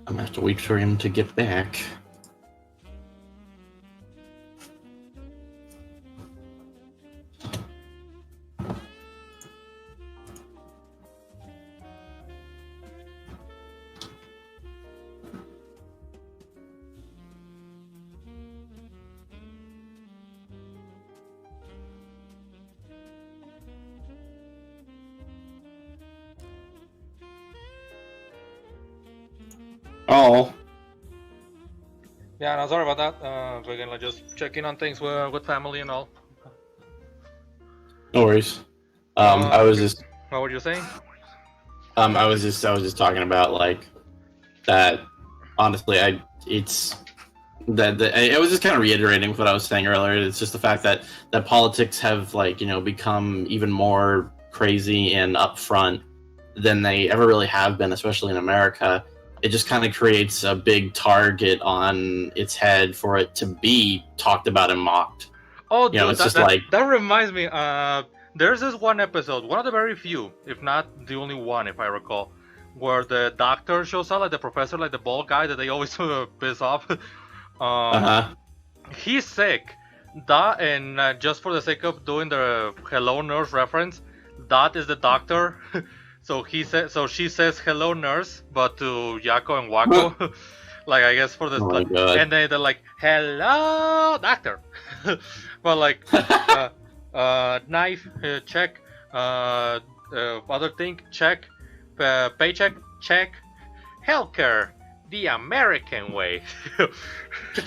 [SPEAKER 2] I'm gonna have to wait for him to get back. Oh.
[SPEAKER 1] Yeah, no, sorry about that. So again, like just checking on things with family and all.
[SPEAKER 2] No worries. I was just.
[SPEAKER 1] What were you saying?
[SPEAKER 2] I was just talking about like that. Honestly, I was just kind of reiterating what I was saying earlier. It's just the fact that politics have like become even more crazy and upfront than they ever really have been, especially in America. It just kind of creates a big target on its head for it to be talked about and mocked.
[SPEAKER 1] Oh, dude, that reminds me. There's this one episode, one of the very few, if not the only one, if I recall, where the doctor shows up, like the professor, like the bald guy that they always piss off. He's sick. And just for the sake of doing the Hello Nurse reference, Dot is the doctor. So she says hello nurse, but to Yako and Wako, like I guess for this,
[SPEAKER 2] Oh my god.
[SPEAKER 1] and then they're like hello doctor, but like knife check, other thing check, paycheck check, healthcare the American way.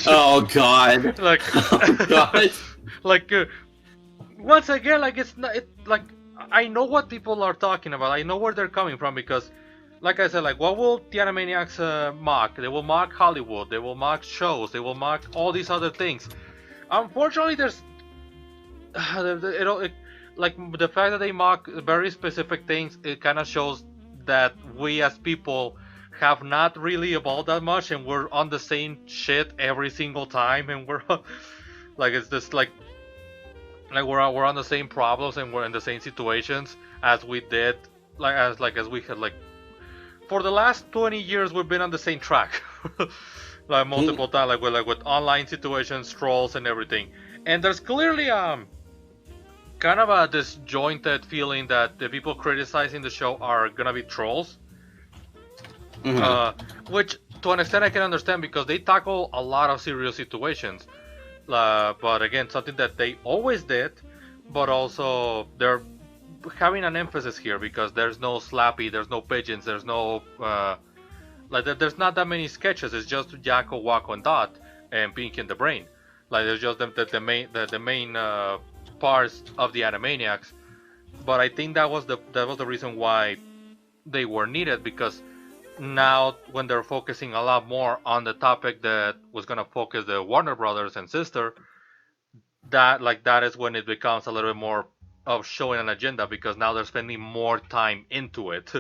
[SPEAKER 2] Oh god.
[SPEAKER 1] Like
[SPEAKER 2] Oh god.
[SPEAKER 1] like once again, like it's not like I know what people are talking about. I know where they're coming from because, like I said, like what will the Animaniacs mock? They will mock Hollywood. They will mock shows. They will mock all these other things. Unfortunately, there's like the fact that they mock very specific things. It kind of shows that we as people have not really evolved that much, and we're on the same shit every single time, and we're like it's just like we're on the same problems and we're in the same situations as we did as we had like for the last 20 years we've been on the same track like multiple times like with online situations, trolls and everything. And there's clearly kind of a disjointed feeling that the people criticizing the show are gonna be trolls. Which to an extent I can understand because they tackle a lot of serious situations. But again, something that they always did, but also they're having an emphasis here because there's no Slappy, there's no pigeons, there's no there's not that many sketches. It's just Jacko, Wacko, and Dot, and Pinky and the Brain. Like there's just the main parts of the Animaniacs. But I think that was the reason why they were needed because now when they're focusing a lot more on the topic that was gonna focus the Warner Brothers and sister, that is when it becomes a little bit more of showing an agenda because now they're spending more time into it.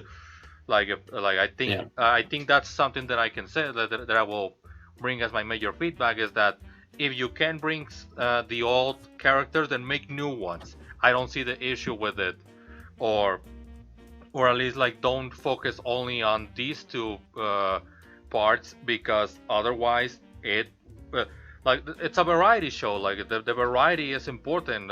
[SPEAKER 1] I think that's something that I can say that I will bring as my major feedback is that if you can bring the old characters then make new ones. I don't see the issue with it, or at least like don't focus only on these two parts because otherwise it's a variety show. Like the variety is important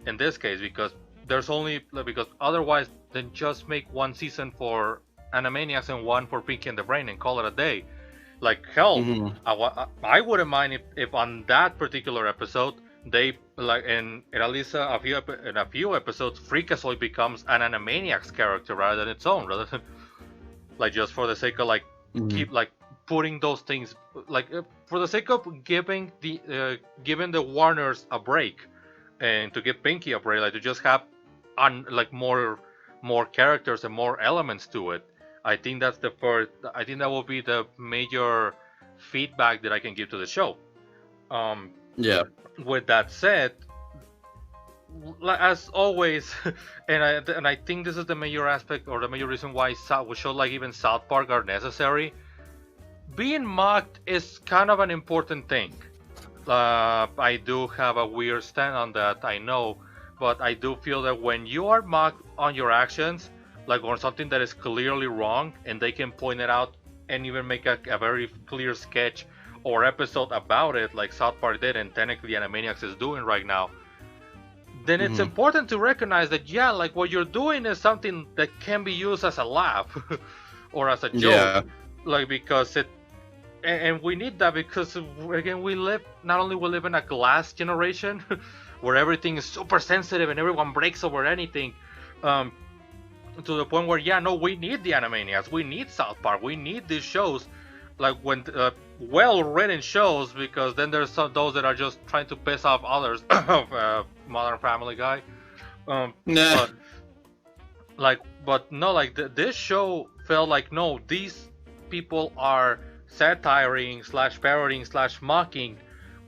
[SPEAKER 1] in this case because because otherwise then just make one season for Animaniacs and one for Pinky and the Brain and call it a day. Like hell, I wouldn't mind if on that particular episode they like in at least a few episodes Freakazoid becomes an Animaniacs character rather than its own, rather than like just for the sake of like keep like putting those things like for the sake of giving the Warners a break and to give Pinky a break, like to just have like more characters and more elements to it. I think that's the first. I think that will be the major feedback that I can give to the show.
[SPEAKER 2] Yeah.
[SPEAKER 1] With that said, as always, and I think this is the major aspect or the major reason why shows like even South Park are necessary. Being mocked is kind of an important thing. I do have a weird stand on that, I know, but I do feel that when you are mocked on your actions, like on something that is clearly wrong, and they can point it out and even make a very clear sketch or episode about it, like South Park did, and technically Animaniacs is doing right now, then it's important to recognize that like what you're doing is something that can be used as a laugh or as a joke, like because and we need that because again we live in a glass generation where everything is super sensitive and everyone breaks over anything. To the point where we need the Animaniacs, we need South Park, we need these shows, like when well-written shows, because then there's those that are just trying to piss off others. Modern Family Guy. But no, like this show felt like no, these people are satiring / parodying / mocking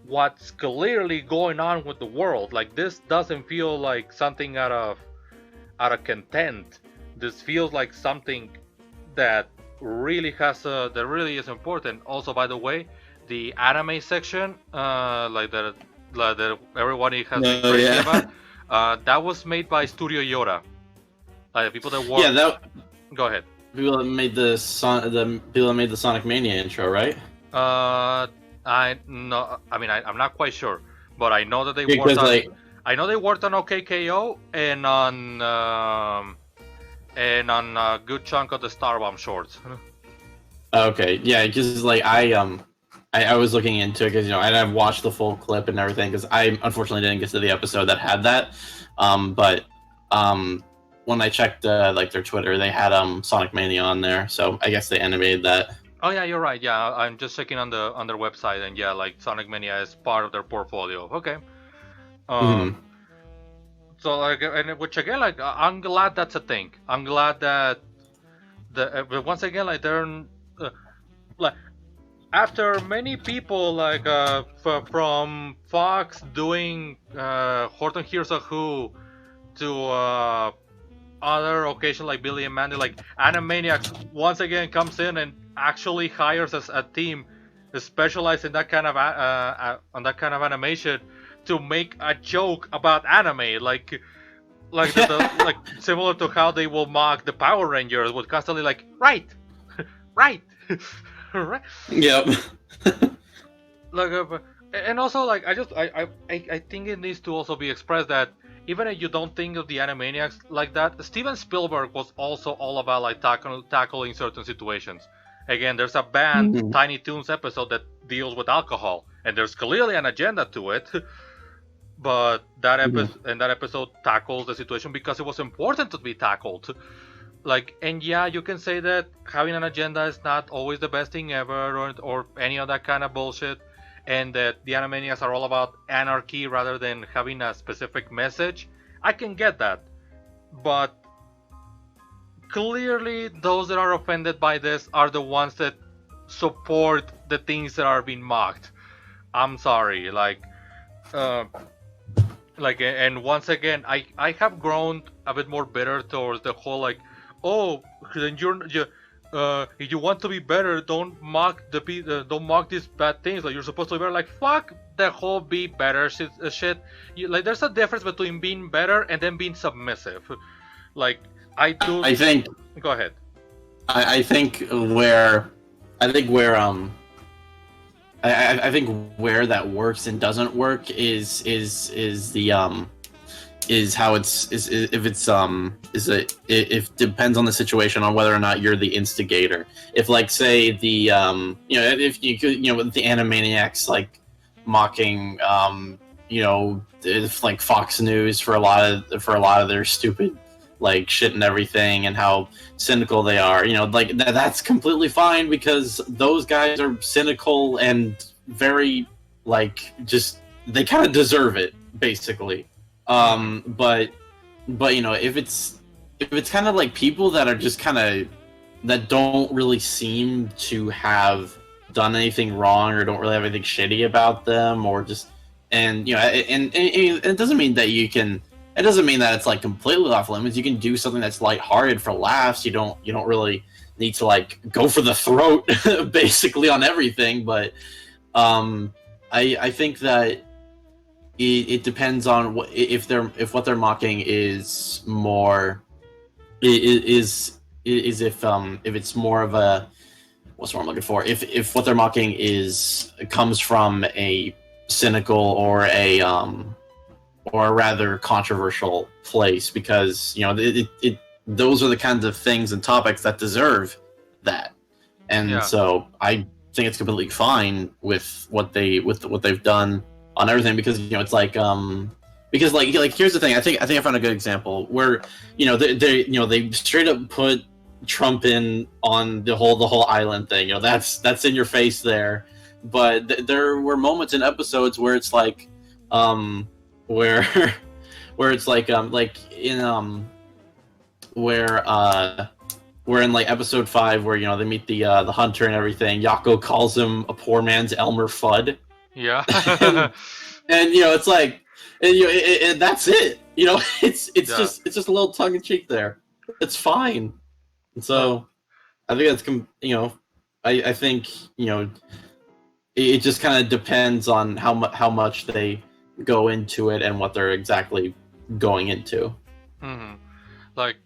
[SPEAKER 1] what's clearly going on with the world. Like this doesn't feel like something out of content. This feels like something that really is important. Also, by the way, the anime section, like that everybody has been crazy about, that was made by Studio Yoda. Like people that work. Go ahead.
[SPEAKER 2] People that made the Sonic Mania intro, right? I'm
[SPEAKER 1] not quite sure, but I know that they
[SPEAKER 2] worked on.
[SPEAKER 1] I know they worked on OKKO and on a good chunk of the Starbomb shorts.
[SPEAKER 2] Okay, yeah, because like I was looking into it because I've watched the full clip and everything because I unfortunately didn't get to the episode that had that, but when I checked like their Twitter, they had Sonic Mania on there, so I guess they animated that.
[SPEAKER 1] Oh yeah, you're right. Yeah, I'm just checking on their website, and yeah, like Sonic Mania is part of their portfolio. Okay.
[SPEAKER 2] Mhm.
[SPEAKER 1] So like, and which again, like, I'm glad that's a thing. I'm glad that but once again, like like after many people like from Fox doing Horton Hears a Who to other occasions like Billy and Mandy, like Animaniacs once again comes in and actually hires us a team specialized in that kind of on that kind of animation to make a joke about anime, like like similar to how they will mock the Power Rangers with constantly like right, right, right.
[SPEAKER 2] Yep.
[SPEAKER 1] Like and also like I think it needs to also be expressed that even if you don't think of the Animaniacs like that, Steven Spielberg was also all about like tackling certain situations. Again, there's a band
[SPEAKER 2] Mhm.
[SPEAKER 1] Tiny Toons episode that deals with alcohol, and there's clearly an agenda to it. But that episode tackles the situation because it was important to be tackled. Like, and yeah, you can say that having an agenda is not always the best thing ever, or any of that kind of bullshit, and that the Animaniacs are all about anarchy rather than having a specific message. I can get that, but clearly those that are offended by this are the ones that support the things that are being mocked. I'm sorry, uh, and once again, I have grown a bit more bitter towards the whole like, oh, then if you want to be better, don't mock don't mock these bad things. Like, you're supposed to be better. Like, fuck the whole be better shit. Like, there's a difference between being better and then being submissive. Like,
[SPEAKER 2] I think
[SPEAKER 1] Go ahead.
[SPEAKER 2] I think where I think where that works and doesn't work is the is how is if it's is it if depends on the situation on whether or not you're the instigator. If like say the if you could with the Animaniacs like mocking if like Fox News for a lot of their stupid like shit and everything and how cynical they are, like that's completely fine because those guys are cynical and very like just they kind of deserve it basically. But if it's kind of like people that are just kind of that don't really seem to have done anything wrong or don't really have anything shitty about them or just and it doesn't mean that you can. It doesn't mean that it's like completely off limits. You can do something that's lighthearted for laughs. You don't really need to like go for the throat basically on everything. But I think that it depends on if what they're mocking is more is if it's more of a what's what I'm looking for. If what they're mocking comes from a cynical or a rather controversial place because those are the kinds of things and topics that deserve that, and so I think it's completely fine with what they've done on everything because it's like because like here's the thing. I think I found a good example where they straight up put Trump in on the whole island thing. That's in your face there, but there were moments in episodes where it's like where it's like in we're in like episode 5 where they meet the hunter and everything. Yako calls him a poor man's Elmer Fudd.
[SPEAKER 1] Yeah.
[SPEAKER 2] and it's like and that's it. It's just a little tongue in cheek there. It's fine. And so I think that's I think it just kind of depends on how much they go into it and what they're exactly going into.
[SPEAKER 1] Mm-hmm. Like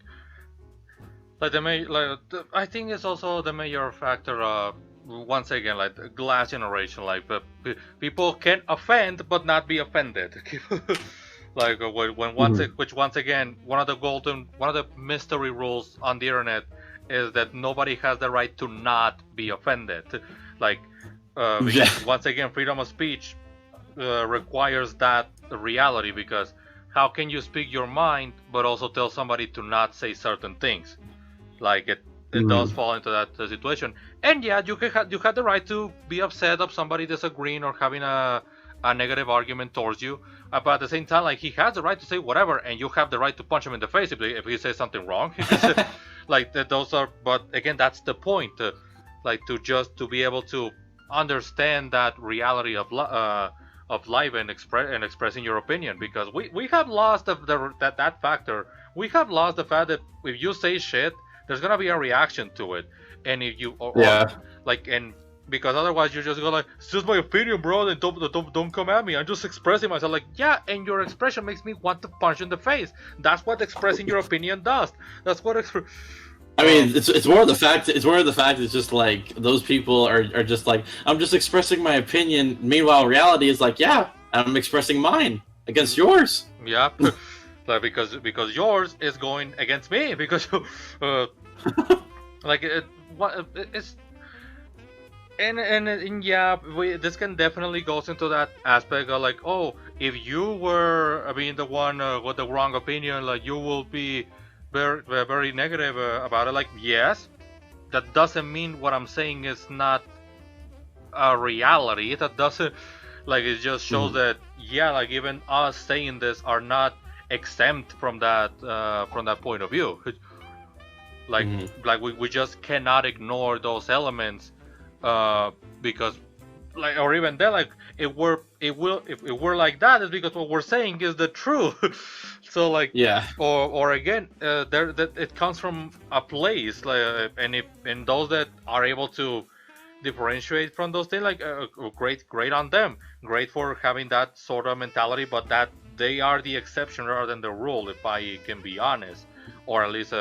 [SPEAKER 1] I think it's also the major factor. Once again, like the glass generation, like people can offend but not be offended. Like when which once again, one of the mystery rules on the internet is that nobody has the right to not be offended. Like, because once again, freedom of speech requires that reality, because how can you speak your mind but also tell somebody to not say certain things? Like it does fall into that situation. And yeah, you had the right to be upset of somebody disagreeing or having a negative argument towards you, but at the same time, like, he has the right to say whatever, and you have the right to punch him in the face if he says something wrong. Like those are, but again, that's the point. Like to be able to understand that reality of life and expressing your opinion, because we have lost that factor. We have lost the fact that if you say shit, there's gonna be a reaction to it, and if you or like, and because otherwise you're just gonna like, it's just my opinion, bro, and don't come at me, I'm just expressing myself. Like, yeah, and your expression makes me want to punch you in the face. That's what expressing your opinion does. That's what
[SPEAKER 2] I mean, it's more of the fact. It's more of the fact. It's just like those people are just like, I'm just expressing my opinion. Meanwhile, reality is like, yeah, I'm expressing mine against yours.
[SPEAKER 1] Yeah, like, because yours is going against me, because like it's and yeah, this can definitely goes into that aspect of like, oh, if you were being the one with the wrong opinion, like, you will be very negative about it. Like, yes, that doesn't mean what I'm saying is not a reality. That doesn't, like, it just shows that, yeah, like, even us saying this are not exempt from that point of view. Like, we just cannot ignore those elements, because, like, or even then, like, if it were like that, it's because what we're saying is the truth. So, like,
[SPEAKER 2] yeah,
[SPEAKER 1] or again, that it comes from a place, like, and those that are able to differentiate from those things, like, great on them, great for having that sort of mentality, but that they are the exception rather than the rule, if I can be honest, or at least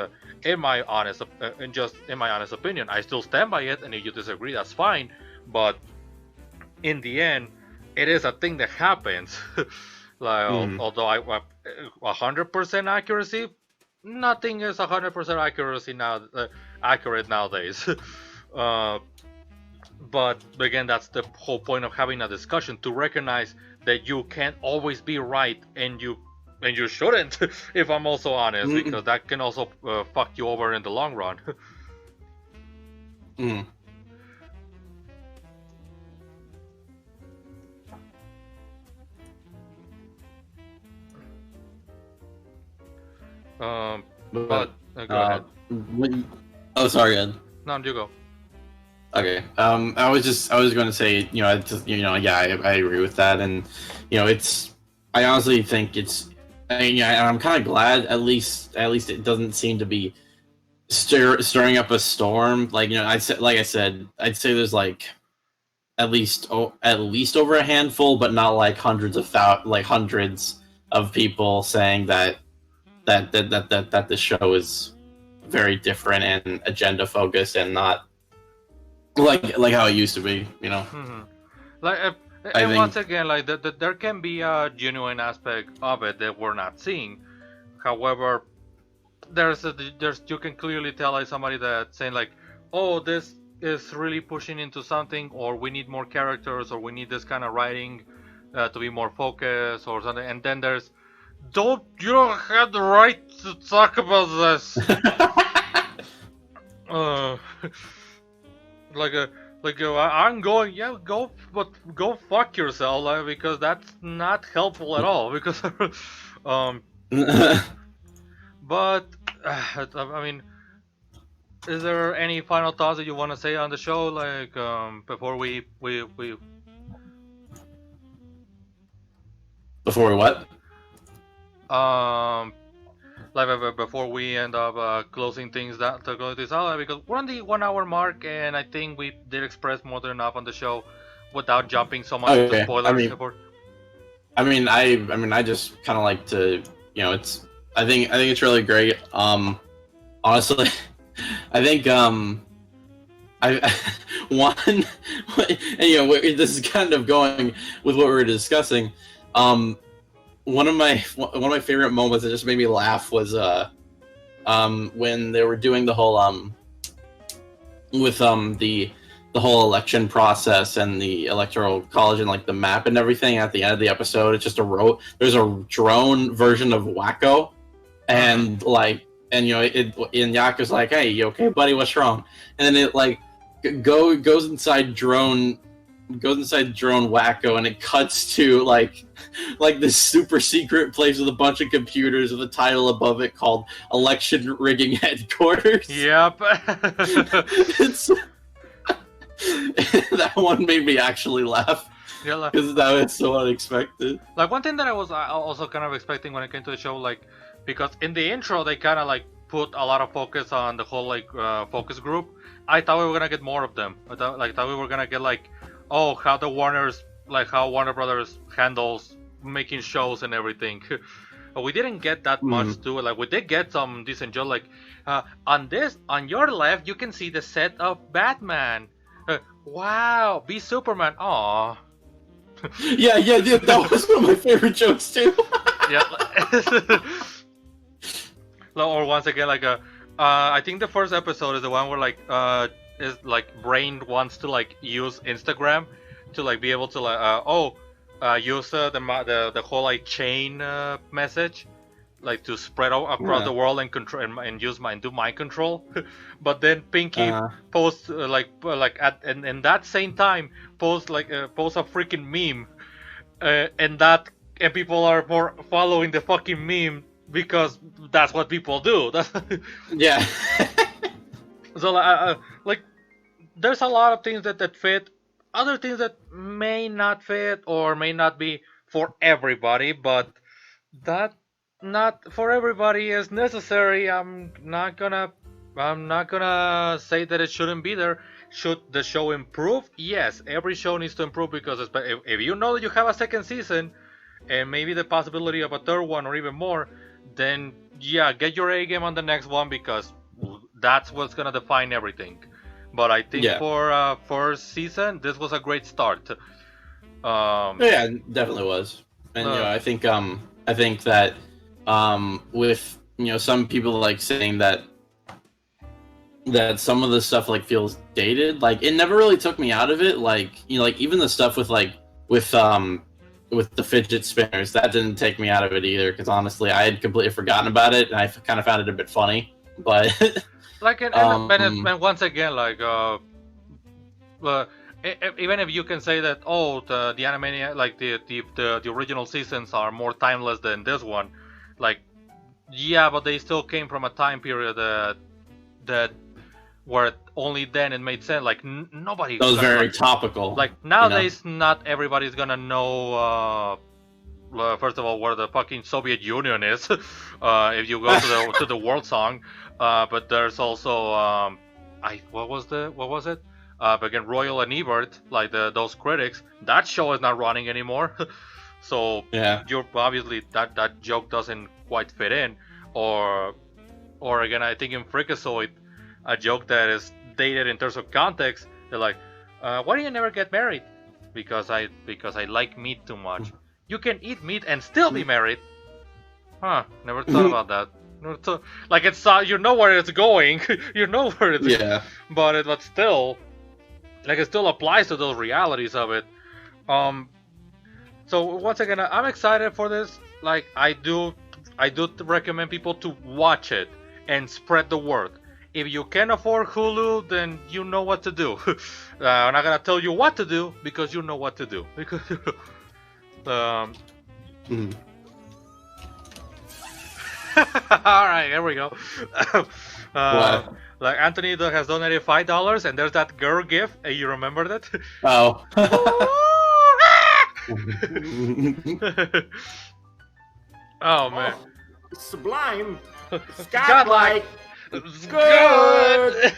[SPEAKER 1] in my honest opinion. I still stand by it, and if you disagree, that's fine, but in the end, it is a thing that happens. Like, although 100% accuracy, nothing is 100% accuracy now, accurate nowadays. But again, that's the whole point of having a discussion, to recognize that you can't always be right, and you shouldn't, if I'm also honest, because that can also fuck you over in the long run. But go ahead.
[SPEAKER 2] Oh, sorry, Ed.
[SPEAKER 1] No, you go.
[SPEAKER 2] Okay. I was going to say, yeah, I agree with that, and I honestly think I'm kind of glad at least it doesn't seem to be stirring up a storm. Like, I'd say there's like at least over a handful, but not like hundreds of people saying that the show is very different and agenda focused and not like how it used to be,
[SPEAKER 1] Like, and once again, like, there can be a genuine aspect of it that we're not seeing. However, there's you can clearly tell, like, somebody that's saying like, oh, this is really pushing into something, or we need more characters, or we need this kind of writing to be more focused or something, and then there's, you don't have the right to talk about this. I'm going, yeah, but go fuck yourself, like, because that's not helpful at all. Because, but I mean, is there any final thoughts that you want to say on the show, like, before we
[SPEAKER 2] before what?
[SPEAKER 1] Like, before we end up closing things out, because we're on the 1 hour mark, and I think we did express more than enough on the show without jumping so much into spoilers.
[SPEAKER 2] I just kind of like to, I think it's really great. Honestly, I think one, and this is kind of going with what we were discussing. one of my favorite moments that just made me laugh was when they were doing the whole with the whole election process and the electoral college and like the map and everything. At the end of the episode, it's just there's a drone version of Wacko, and like, and you know, and Yaku's like, "Hey, you okay, buddy? What's wrong?" And then it like goes inside drone Wacko, and it cuts to like this super secret place with a bunch of computers with a title above it called "Election Rigging Headquarters."
[SPEAKER 1] Yep.
[SPEAKER 2] It's that one made me actually laugh.
[SPEAKER 1] Yeah, like,
[SPEAKER 2] because that was so unexpected.
[SPEAKER 1] Like one thing that I was also kind of expecting when it came to the show, like, because in the intro they kind of like put a lot of focus on the whole like focus group. I thought we were gonna get more of them. I thought we were gonna get like, oh, how Warner Brothers handles making shows and everything. But we didn't get that much to it. Like we did get some decent show. Like on your left you can see the set of Batman. Wow, be Superman. Aww.
[SPEAKER 2] Yeah, that was one of my favorite jokes too.
[SPEAKER 1] Yeah. Or once again, like I think the first episode is the one where like is like Brain wants to like use Instagram to like be able to like use the whole like chain message, like to spread out across the world and control and use do mind control. But then Pinky posts in that same time posts a freaking meme, and people are more following the fucking meme because that's what people do.
[SPEAKER 2] Yeah.
[SPEAKER 1] So like there's a lot of things that fit, other things that may not fit or may not be for everybody, but that not for everybody is necessary. I'm not gonna say that it shouldn't be there. Should the show improve? Yes, every show needs to improve, because if you know that you have a second season and maybe the possibility of a third one or even more, then yeah, get your A game on the next one, because that's what's gonna define everything. But I think for first season, this was a great start.
[SPEAKER 2] Yeah, it definitely was. And you know, I think that with, you know, some people like saying that some of the stuff like feels dated, like it never really took me out of it. Like, you know, like even the stuff with the fidget spinners, that didn't take me out of it either, because honestly I had completely forgotten about it and I kind of found it a bit funny. But
[SPEAKER 1] like and once again, like even if you can say that, oh, the Animaniacs, like the original seasons are more timeless than this one, like, yeah, but they still came from a time period that where only then it made sense. Like nobody.
[SPEAKER 2] That was very topical.
[SPEAKER 1] Like nowadays, you know? Not everybody's gonna know. First of all, where the fucking Soviet Union is, if you go to the World Song. But there's also what was it? Again, Royal and Ebert, like those critics. That show is not running anymore. So
[SPEAKER 2] yeah,
[SPEAKER 1] you're obviously that joke doesn't quite fit in. Or again, I think in Freakazoid, a joke that is dated in terms of context. They're like, why do you never get married? Because I like meat too much. You can eat meat and still be married. Huh? Never thought about that. Like it's you know where it's going. You know where it's but still, like it still applies to those realities of it. So once again, I'm excited for this. Like I do recommend people to watch it and spread the word. If you can afford Hulu, then you know what to do. I'm not gonna tell you what to do, because you know what to do. Because all right, here we go. Like Anthony has donated $5, and there's that girl gif. You remember that?
[SPEAKER 2] Oh.
[SPEAKER 1] Oh man.
[SPEAKER 3] Sublime.
[SPEAKER 1] Godlike.
[SPEAKER 3] Good.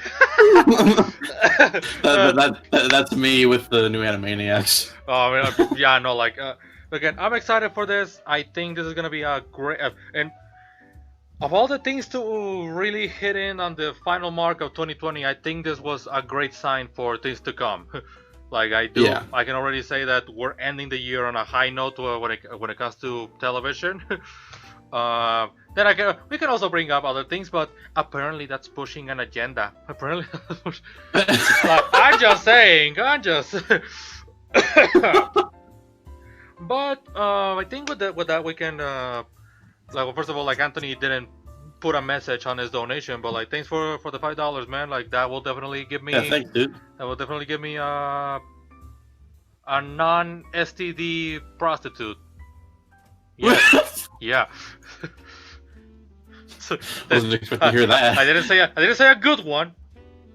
[SPEAKER 2] That's me with the new Animaniacs.
[SPEAKER 1] Oh man, yeah, no, like again, I'm excited for this. I think this is gonna be a great and of all the things to really hit in on the final mark of 2020, I think this was a great sign for things to come. Like I do,
[SPEAKER 2] Yeah.
[SPEAKER 1] I can already say that we're ending the year on a high note when it comes to television. Then we can also bring up other things, but apparently that's pushing an agenda. Apparently, like, I'm just saying. But I think with that we can like, well, first of all, like, Anthony didn't put a message on his donation, but like, thanks for the $5, man. Like, that will definitely give me
[SPEAKER 2] Yeah, thanks, dude.
[SPEAKER 1] a non STD prostitute. Yeah, yeah. So,
[SPEAKER 2] Wasn't expecting to hear that.
[SPEAKER 1] I didn't say a good one,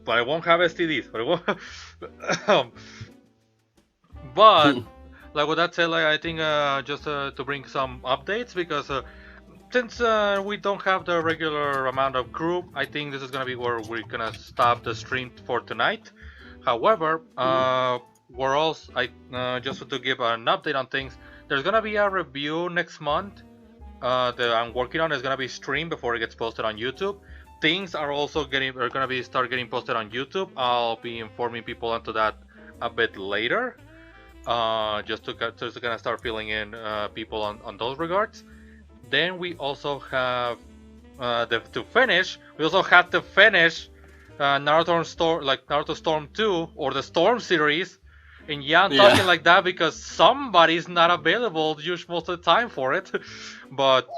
[SPEAKER 1] but I won't have STDs. But I won't. But like, with that said, like, I think just to bring some updates, because since we don't have the regular amount of crew, I think this is gonna be where we're gonna stop the stream for tonight. However, we're also just to give an update on things. There's gonna be a review next month that I'm working on. Is gonna be streamed before it gets posted on YouTube. Things are also gonna start getting posted on YouTube. I'll be informing people onto that a bit later. Just to kind of start filling in people on those regards. Then we also have to finish. We also have to finish Naruto Storm 2, or the Storm series. And yeah, I'm talking like that because somebody's not available most of the time for it. But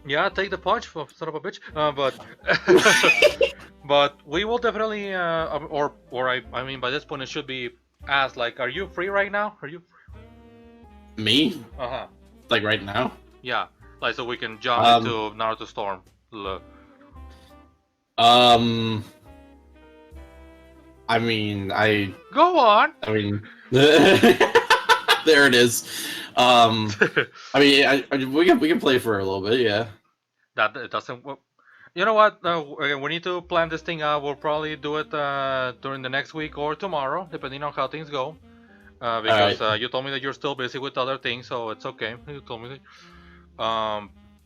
[SPEAKER 1] yeah, take the punch, son of a bitch. But we will definitely, I mean, by this point it should be asked, like, are you free right now? Are you free?
[SPEAKER 2] Me?
[SPEAKER 1] Uh-huh.
[SPEAKER 2] Like right now?
[SPEAKER 1] Yeah, like, so we can jump into Naruto Storm.
[SPEAKER 2] I mean,
[SPEAKER 1] Go on.
[SPEAKER 2] I mean, there it is. I mean, we can play for a little bit, yeah.
[SPEAKER 1] That it doesn't. You know what? We need to plan this thing out. We'll probably do it during the next week or tomorrow, depending on how things go. Because you told me that you're still busy with other things, so it's okay. You told me that.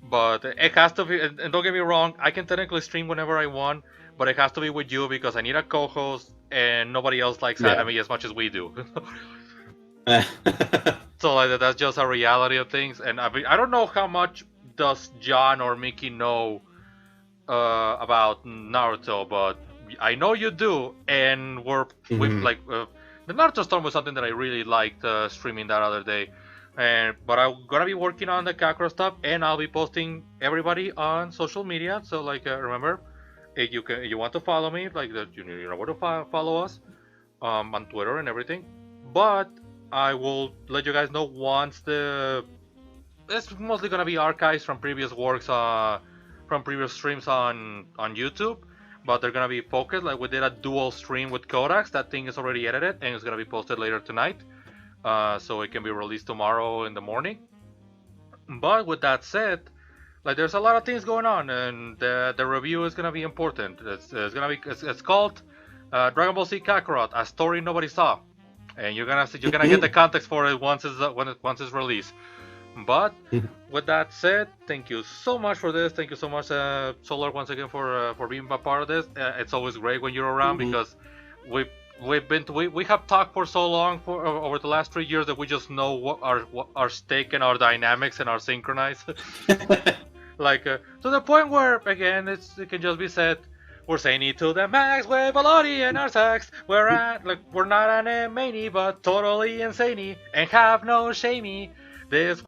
[SPEAKER 1] But it has to be. And don't get me wrong, I can technically stream whenever I want, but it has to be with you because I need a co-host, and nobody else likes anime as much as we do. So like, that's just a reality of things. And I mean, I don't know how much does John or Mickey know about Naruto, but I know you do, and we like the Naruto Storm was something that I really liked streaming that other day. But I'm gonna be working on the Kakura stuff, and I'll be posting everybody on social media. So like, remember, if you want to follow me, like, you know where to follow us on Twitter and everything. But I will let you guys know once it's mostly gonna be archives from previous works, from previous streams on YouTube. But they're gonna be focused. Like, we did a dual stream with Kodaks. That thing is already edited and it's gonna be posted later tonight. So it can be released tomorrow in the morning. But with that said, like, there's a lot of things going on, and the review is gonna be important. It's called Dragon Ball Z Kakarot: A Story Nobody Saw, and you're gonna get the context for it once it's released. But with that said, thank you so much for this. Thank you so much, Solar, once again for being a part of this. It's always great when you're around because we have talked for so long over the last 3 years that we just know what our stake and our dynamics and our synchronized. Like, to the point where, again, it can just be said, we're saying it to the max with Velody and our sex. We're not animani, but totally insane and have no shamey. This